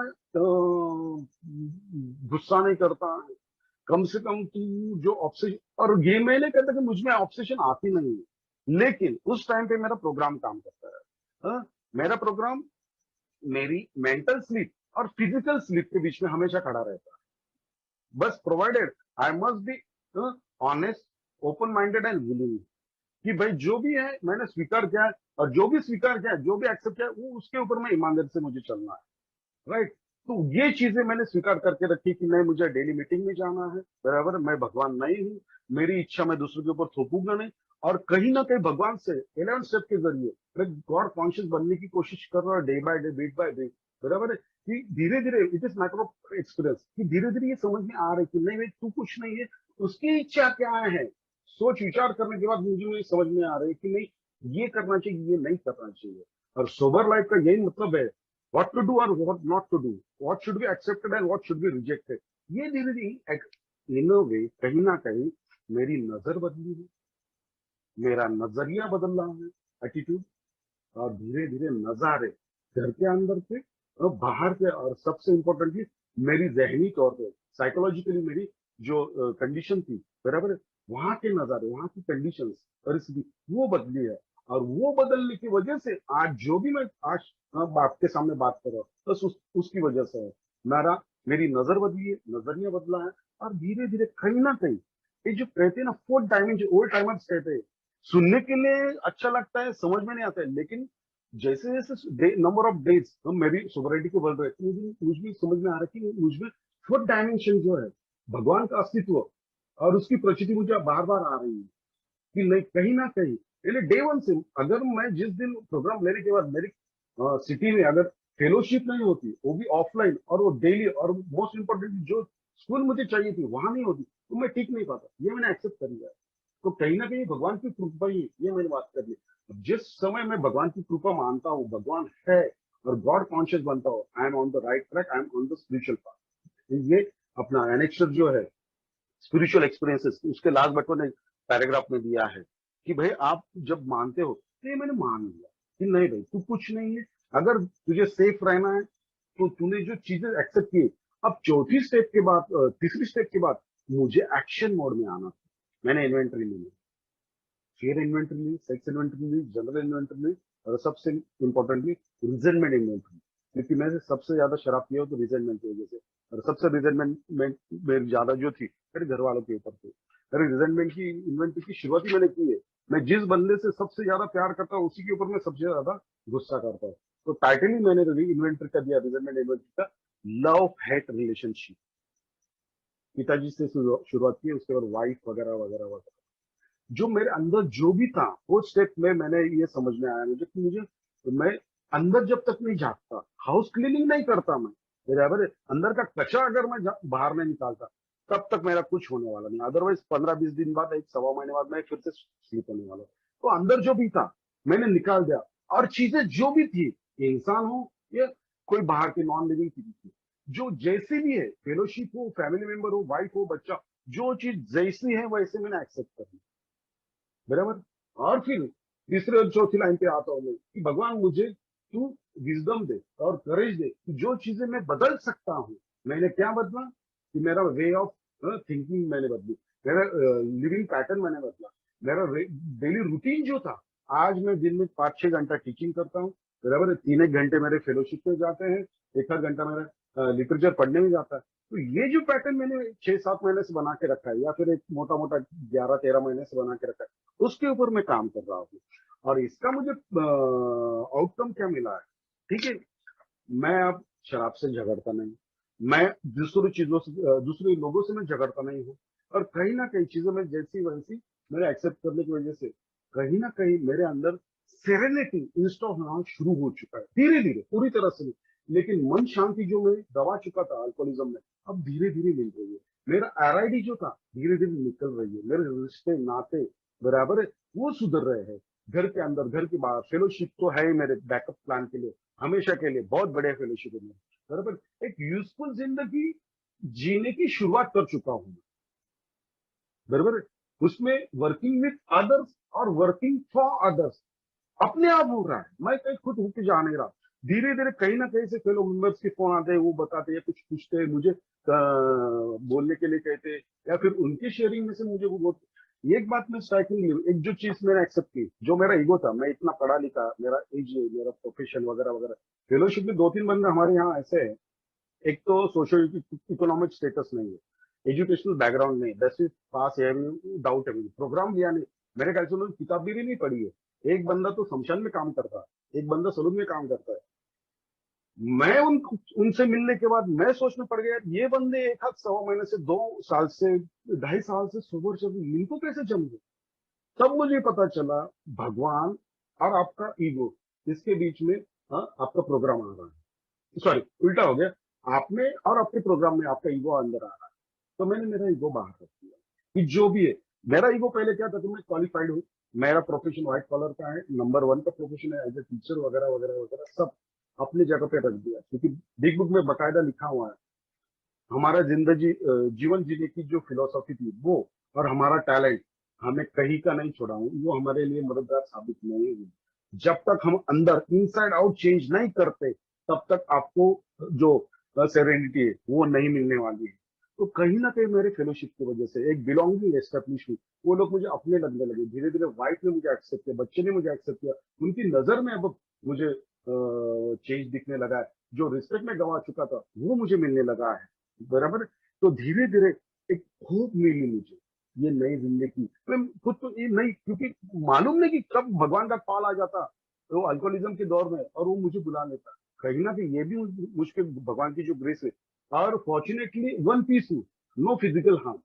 गुस्सा नहीं करता है, कम से कम तू जो ऑब्सेशन, और ये मैं नहीं कहता कि मुझ में ऑब्सेशन आती नहीं है, लेकिन उस टाइम पे मेरा प्रोग्राम काम करता है। मेरा प्रोग्राम मेरी मेंटल स्लीप और फिजिकल स्लीप के बीच में हमेशा खड़ा रहता है। बस provided I must be honest, open minded and willing, कि भाई जो भी है मैंने स्वीकार किया है, और जो भी स्वीकार किया है, जो भी एक्सेप्ट किया है, वो उसके ऊपर मैं ईमानदारी से मुझे चलना है। राइट। तो ये चीजें मैंने स्वीकार करके रखी कि नहीं, मुझे डेली मीटिंग में जाना है, बराबर, मैं भगवान नहीं हूँ, मेरी इच्छा मैं दूसरों के ऊपर थोपूंगा नहीं। और कहीं ना कहीं भगवान से 11 स्टेप के जरिए मैं गॉड कॉन्शियस बनने की कोशिश कर रहा हूँ, day by day, beat by beat, बराबर है। कि धीरे धीरे it is matter of experience, कि धीरे धीरे ये समझ में आ रही है कि नहीं भाई तू कुछ नहीं है, उसकी इच्छा क्या है। सोच विचार करने के बाद मुझे ये समझ में आ रही है कि नहीं, ये करना चाहिए, ये नहीं करना चाहिए। और सोबर लाइफ का यही मतलब है, what to do और what not to do, what should be accepted and what should be rejected। ये धीरे धीरे इन अ वे कहीं ना कहीं मेरी नजर बदली है, मेरा नजरिया बदल रहा है, एटीट्यूड। और धीरे धीरे नजारे घर के अंदर से और बाहर से, और सबसे इम्पोर्टेंटली मेरी जहनी तौर पे, साइकोलॉजिकली मेरी जो कंडीशन थी, बराबर है, वहां के नजारे, वहां की कंडीशन, परिस्थिति वो बदली है। और वो बदलने की वजह से आज जो भी मैं आज आपके सामने बात कर रहा हूँ, बस उसकी वजह से है। मेरी नजर बदली है, नजरिया बदला है। और धीरे धीरे कहीं ना कहीं ये जो कहते हैं ना, फोर्थ डायमेंशन, ओल्ड टाइमर्स कहते हैं, सुनने के लिए अच्छा लगता है, समझ में नहीं आता है, लेकिन जैसे जैसे नंबर ऑफ डेज हम मेरी सोबरिटी को बढ़ रहे हैं, मुझे समझ में आ रहा है कि मुझमें फोर्थ डायमेंशन जो है, भगवान का अस्तित्व और उसकी प्रचिति मुझे बार बार आ रही है। कि नहीं, कहीं ना कहीं यानी डे वन से, अगर मैं जिस दिन प्रोग्राम लेने के बाद मेरी सिटी में अगर फेलोशिप नहीं होती, वो भी ऑफलाइन, और वो डेली, और मोस्ट इम्पोर्टेंटली जो स्कूल मुझे चाहिए थी वहां नहीं होती, तो मैं टिक नहीं पाता, ये मैंने एक्सेप्ट कर लिया। तो कहीं ना कहीं भगवान की कृपा ही, ये मैंने बात कर ली। जिस समय मैं भगवान की कृपा मानता हूँ, भगवान है, और गॉड कॉन्शियस बनता हूँ, I am on the right track, I am on the spiritual path. ये अपना एनेक्सर जो है स्पिरिचुअल एक्सपीरियंसेस, उसके लास्ट बटन ने पैराग्राफ में दिया है कि भाई आप जब मानते हो, तो ये मैंने मान लिया कि नहीं भाई तू कुछ नहीं है, अगर तुझे सेफ रहना है तो तूने जो चीजें एक्सेप्ट की। अब चौथी स्टेप के बाद, तीसरी स्टेप के बाद मुझे एक्शन मोड में आना था। मैंने इन्वेंटरी ली, फेयर इन्वेंटरी ली, सेक्स इन्वेंटरी ली, जनरल इन्वेंटरी ली, और सबसे इंपॉर्टेंटली रिजेंटमेंट इन्वेंटरी, क्योंकि मैंने सबसे ज्यादा शराब पिया हो तो रिजेंटमेंट की वजह से, और सबसे रिजेंटमेंट मेरी ज्यादा जो थी मेरे घर वालों के ऊपर थी। मेरे रिजेंटमेंट की इन्वेंटरी की शुरुआत ही मैंने की है। मैं जिस बंदे से सबसे ज्यादा प्यार करता हूँ, उसी के ऊपर मैं सबसे ज्यादा गुस्सा करता हूँ। तो टाइटल ही मैंने इन्वेंटरी का दिया, रिजेंटमेंट इन्वेंटरी का, लव हेट रिलेशनशिप। पिताजी से शुरुआत की, उसके बाद वाइफ वगैरह वगैरह वगैरह। जो मेरे अंदर जो भी था, वो स्टेप में मैंने ये समझ में आया मुझे कि मैं अंदर जब तक नहीं झांकता, हाउस क्लीनिंग नहीं करता मैं, बराबर है, अंदर का कचरा अगर मैं बाहर नहीं निकालता, तब तक मेरा कुछ होने वाला नहीं। अदरवाइज 15 20 दिन बाद, 1 सवा महीने बाद मैं फिर से स्लीप होने वाला। तो अंदर जो भी था मैंने निकाल दिया, और चीजें जो भी थी, ये इंसान हो या कोई बाहर की नॉन लिविंग चीज थी, जो जैसी भी है, फेलोशिप हो, फैमिली मेंबर हो, वाइफ हो, बच्चा, जो चीज जैसी है वैसे मैंने एक्सेप्ट कर ली, बराबर। और फिर तीसरे और चौथी लाइन पे आता हूं मैं कि भगवान मुझे तू विजडम दे और करेज दे कि जो चीजें मैं बदल सकता हूँ। मैंने क्या बदला कि मेरा वे ऑफ थिंकिंग मैंने बदली, मेरा लिविंग पैटर्न मैंने बदला, मेरा डेली रूटीन जो था, आज मैं दिन में 5 6 घंटा टीचिंग करता हूँ, बराबर है, 3 1 घंटे मेरे फेलोशिप में जाते हैं, 1 1 घंटा मेरा लिटरेचर पढ़ने में जाता है। तो ये जो पैटर्न मैंने 6 7 महीने से बना के रखा है, या फिर एक मोटा मोटा 11 13 महीने से बना के रखा है, उसके ऊपर मैं काम कर रहा हूँ। और इसका मुझे आउटकम क्या मिला है, ठीक है, मैं अब शराब से झगड़ता नहीं, मैं दूसरी चीजों से दूसरे लोगों से मैं झगड़ता नहीं हूँ, और कहीं ना कहीं चीजों में जैसी वैसी मेरे एक्सेप्ट करने की वजह से कहीं ना कहीं मेरे अंदर सेरेनिटी इंस्टॉल होना शुरू हो चुका है, धीरे धीरे, पूरी तरह से नहीं, लेकिन मन शांति जो मैं दबा चुका था अल्कोहलिज्म में, अब धीरे धीरे मिल रही है। मेरा आरआईडी जो था धीरे धीरे निकल रही है, मेरे रिश्ते नाते बराबर है, वो सुधर रहे हैं, घर के अंदर घर के बाहर। फेलोशिप तो है ही मेरे बैकअप प्लान के लिए, हमेशा के लिए बहुत बढ़िया फेलोशिप है मेरे, बराबर। एक यूजफुल जिंदगी जीने की शुरुआत कर चुका हूं, बराबर। उसमें वर्किंग विथ अदर्स और वर्किंग फॉर अदर्स अपने आप हो रहा है, मैं कहीं खुद होके जा नहीं रहा। धीरे धीरे कहीं ना कहीं से फेलो मेंबर्स के फोन आते हैं, वो बताते हैं, कुछ पूछते हैं मुझे, बोलने के लिए कहते हैं, या फिर उनकी शेयरिंग में से मुझे वो एक बात में स्ट्राइकिंग, एक जो चीज मैंने एक्सेप्ट की, जो मेरा ईगो था, मैं इतना पढ़ा लिखा, मेरा एज, मेरा प्रोफेशन वगैरह वगैरह, फेलोशिप में दो तीन बंदे हमारे यहाँ ऐसे हैं, एक तो सोशो इकोनॉमिक स्टेटस नहीं है, एजुकेशनल बैकग्राउंड नहीं, 10वीं पास है, डाउट है, मुझे प्रोग्राम लिया नहीं, मेरे ख्याल से उन्होंने किताब भी नहीं पढ़ी है। एक बंदा तो शमशान में काम करता है, एक बंदा सलून में काम करता है। मैं उनसे मिलने के बाद मैं सोचने पड़ गया, ये बंदे एक हाथ 1.25 महीने से 2 साल से 2.5 साल से सोबर चल रहे, इनको कैसे जम गए। तब मुझे पता चला भगवान और आपका ईगो, इसके बीच में आपका प्रोग्राम आ रहा है, सॉरी उल्टा हो गया, आप में और आपके प्रोग्राम में आपका ईगो अंदर आ रहा है। तो मैंने मेरा ईगो बाहर रख दिया कि जो भी है, मेरा ईगो पहले क्या था कि मैं क्वालिफाइड हूँ, मेरा प्रोफेशन व्हाइट कॉलर का है, नंबर 1 का प्रोफेशन है, एज ए टीचर वगैरह वगैरह वगैरह, सब अपनी जगह पे रख दिया, क्योंकि बिग बुक में बकायदा लिखा हुआ है हमारा जिंदगी जीवन जीने की जो फिलोसॉफी थी वो, और हमारा टैलेंट हमें कहीं का नहीं छोड़ा हूँ, वो हमारे लिए मददगार साबित नहीं हुई। जब तक हम अंदर इनसाइड आउट चेंज नहीं करते, तब तक आपको जो सेरेनिटी है वो नहीं मिलने वाली है। तो कहीं ना कहीं मेरे फेलोशिप की वजह से एक बिलोंगिंग एस्टेब्लिश हुई, वो लोग मुझे अपने लगने लगे, धीरे धीरे वाइफ ने मुझे एक्सेप्ट किया, बच्चे ने मुझे एक्सेप्ट किया, उनकी नजर में अब मुझे चेंज दिखने लगा है, जो रिस्पेक्ट में गवा चुका था वो मुझे मिलने लगा है, बराबर। तो धीरे धीरे एक होप मिली मुझे, ये नई जिंदगी, मैं खुद तो ये नहीं, क्योंकि मालूम नहीं कि कब भगवान का कॉल आ जाता तो अल्कोहलिज्म के दौर में, और वो मुझे बुला लेता, कहीं ना कहीं ये भी मुझके भगवान की जो ग्रेस है। और फॉर्चुनेटली वन पीस हूँ, नो फिजिकल हार्म,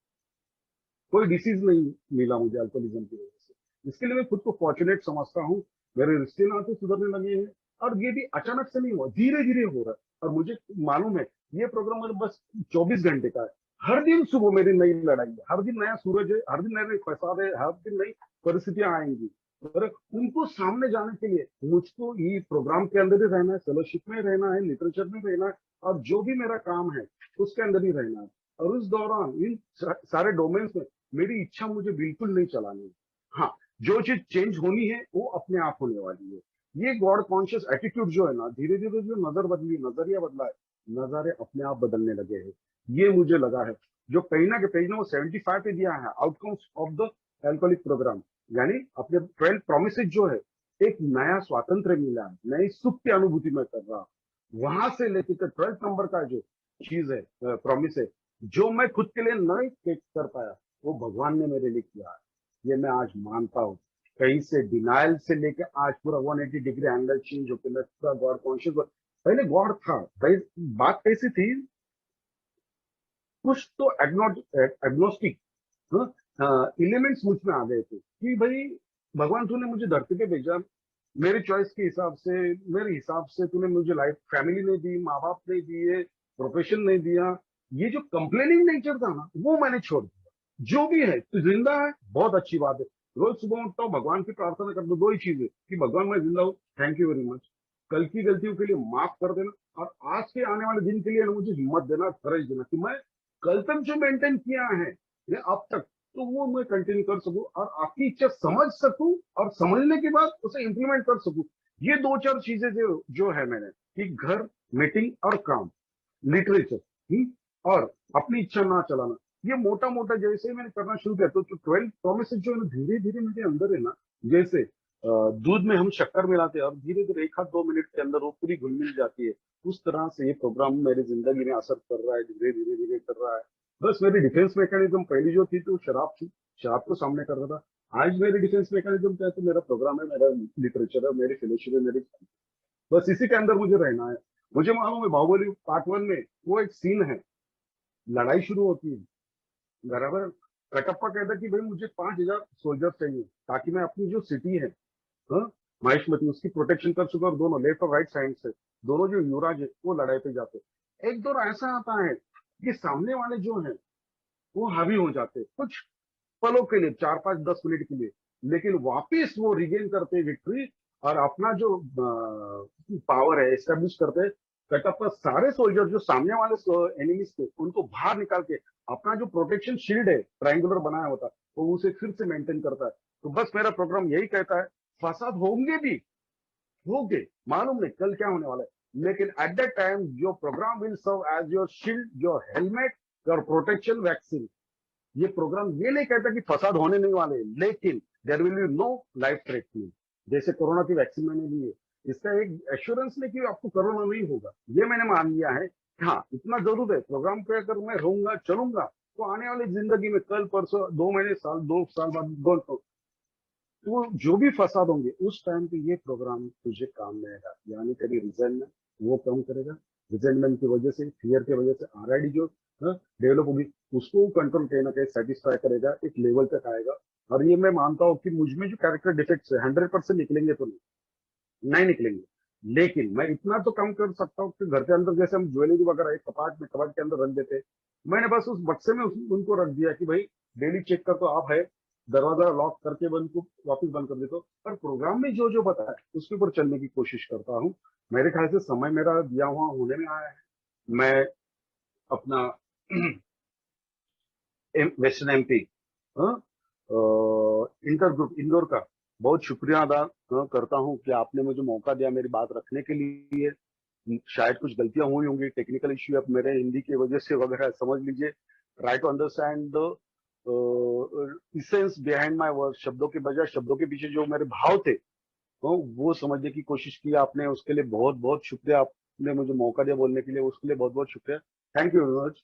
कोई डिसीज नहीं मिला मुझे अल्कोहलिज्म की वजह से, इसके लिए मैं खुद को फॉर्चुनेट समझता हूँ। मेरे रिश्ते नाते सुधरने लगे हैं, और ये भी अचानक से नहीं हुआ, धीरे धीरे हो रहा है। और मुझे मालूम है ये प्रोग्राम मतलब बस 24 घंटे का है, हर दिन सुबह मेरी नई लड़ाई है, हर दिन नया सूरज है, हर दिन नए फसाद है, हर दिन नई परिस्थितियां आएंगी, पर उनको सामने जाने के लिए मुझको ये प्रोग्राम के अंदर ही रहना है, फेलोशिप में रहना है, लिटरेचर में रहना है, और जो भी मेरा काम है उसके अंदर ही रहना है। और उस दौरान इन सारे डोमेन्स में मेरी इच्छा मुझे बिल्कुल नहीं चलानी है। हाँ, जो चीज चेंज होनी है वो अपने आप होने वाली है। ये गॉड कॉन्शियस एटीट्यूड जो है ना, धीरे धीरे जो नजर बदली, नजरिया बदला है, नजारे अपने आप बदलने लगे हैं, ये मुझे लगा है। जो कहीं ना वो 75 पे दिया है outcomes of the alcoholic programme, यानी अपने 12 प्रोमिसेज जो है, एक नया स्वातंत्र मिला है, नई सुख की अनुभूति में कर रहा, वहां से लेकर 12 नंबर का जो चीज है, प्रॉमिस है, जो मैं खुद के लिए नहीं कर पाया, वो भगवान ने मेरे लिए किया है, ये मैं आज मानता हूँ। कहीं से डिनाइल से लेके आज पूरा 180 डिग्री एंगल चेंज होकर मैं पूरा गॉड कॉन्शियस। पहले गॉड था भाई, बात कैसी थी, कुछ तो एग्नोस्टिक एलिमेंट्स मुझ में आ गए थे कि भाई भगवान तूने मुझे धरती पे भेजा, मेरे चॉइस के हिसाब से, मेरे हिसाब से तूने मुझे लाइफ फैमिली नहीं दी, माँ बाप नहीं दिए, प्रोफेशन नहीं दिया, ये जो कंप्लेनिंग नेचर था ना वो मैंने छोड़ दिया। जो भी है तू जिंदा है, बहुत अच्छी बात है, रोज सुबह उठता हूँ भगवान की प्रार्थना कर दो, दो ही चीजें कि भगवान मैं जिंदा हूँ, थैंक यू वेरी मच, कल की गलतियों के लिए माफ कर देना, और आज के आने वाले दिन के लिए मुझे हिम्मत देना, करेज देना कि मैं कल तक जो मेंटेन किया है या अब तक, तो वो मैं कंटिन्यू कर सकूं, और आपकी इच्छा समझ सकूं, और समझने के बाद उसे इंप्लीमेंट कर सकूं। ये दो चार चीजें जो जो है मैंने, कि घर, मीटिंग और काम, लिटरेचर, और अपनी इच्छा ना चलाना, ये मोटा मोटा जैसे ही मैंने करना शुरू किया, तो 12 प्रोमिस जो है ना धीरे धीरे मेरे अंदर है ना, जैसे दूध में हम शक्कर मिलाते हैं और धीरे धीरे 1 आध 2 मिनट के अंदर वो पूरी घुल मिल जाती है, उस तरह से ये प्रोग्राम मेरी जिंदगी में असर कर रहा है, धीरे धीरे धीरे कर रहा है। बस मेरी डिफेंस मैकेनिज्म पहली जो थी तो शराब थी, शराब को सामने कर रहा था। आज मेरी डिफेंस मैकेनिज्म क्या है, तो मेरा प्रोग्राम है, मेरा लिटरेचर है, मेरी फेलोशिप है, मेरी, बस इसी के अंदर मुझे रहना है। मुझे मालूम है बाहुबली पार्ट 1 में वो एक सीन है, लड़ाई शुरू होती है, बराबर, कटप्पा कहता है कि भाई मुझे 5,000 सोल्जर चाहिए ताकि मैं अपनी जो सिटी है, हाँ, महिष्मती, उसकी प्रोटेक्शन कर सके, और दोनों लेफ्ट और राइट साइड से दोनों जो युवराज है वो लड़ाई पे जाते हैं। एक दौर ऐसा आता है कि सामने वाले जो है वो हावी हो जाते हैं कुछ पलों के लिए, 4, 5, 10 मिनट के लिए, लेकिन वापिस वो रिगेन करते हैं विक्ट्री, और अपना जो पावर है एस्टेब्लिश करते हैं। कटप्पा सारे सोल्जर जो सामने वाले एनिमीज थे उनको बाहर निकाल के अपना जो प्रोटेक्शन शील्ड है ट्रायंगुलर बनाया होता है, वो उसे फिर से मेंटेन करता है। तो बस मेरा प्रोग्राम यही कहता है, फसाद होंगे भी, होंगे, मालूम नहीं कल क्या होने वाला है, लेकिन at that time your programme will serve as your shield, your helmet, your protection vaccine. ये प्रोग्राम ये नहीं कहता कि फसाद होने नहीं वाले, लेकिन there will be no life threatening. जैसे कोरोना की वैक्सीन मैंने ली है, इसका एक एश्योरेंस नहीं कि आपको कोरोना नहीं होगा, ये मैंने मान लिया है। हाँ, इतना जरूर है, प्रोग्राम पे अगर मैं रहूंगा चलूंगा तो आने वाली जिंदगी में कल परसों 2 महीने साल 2 साल बाद तो जो भी फसाद होंगे उस टाइम पे ये प्रोग्राम तुझे काम में आएगा, यानी तेरी रिजल्टमेंट वो कम करेगा। रिजल्टमेंट की वजह से, फियर की वजह से आरआईडी जो डेवलप होगी, उसको कंट्रोल कहीं ना कहीं सेटिस्फाई करेगा, एक लेवल तक आएगा। और ये मैं मानता हूँ कि मुझ में जो कैरेक्टर डिफेक्ट्स है 100% निकलेंगे तो नहीं निकलेंगे, लेकिन मैं इतना तो कम कर सकता हूँ कि घर के अंदर जैसे हम ज्वेलरी वगैरह एक कपाट में, कपाट के अंदर रख देते हैं, मैंने बस उस बक्से में उनको रख दिया कि भाई डेली चेक कर तो आप है, दरवाजा लॉक करके बंद को वापस बंद कर देता हूँ। पर प्रोग्राम में जो जो बताया उसके ऊपर चलने की कोशिश करता हूँ। मेरे ख्याल से समय मेरा दिया हुआ होने में आया है। मैं अपना western MP inter group Indore का बहुत शुक्रिया अदा करता हूँ कि आपने मुझे मौका दिया मेरी बात रखने के लिए। शायद कुछ गलतियां हुई होंगी, टेक्निकल इश्यू अब मेरे हिंदी की वजह से वगैरह, समझ लीजिए। Try to understand the essence behind my word, शब्दों के बजाय शब्दों के पीछे जो मेरे भाव थे वो समझने की कोशिश की आपने, उसके लिए बहुत बहुत शुक्रिया। आपने मुझे मौका दिया बोलने के लिए, उसके लिए बहुत बहुत शुक्रिया। Thank you very much.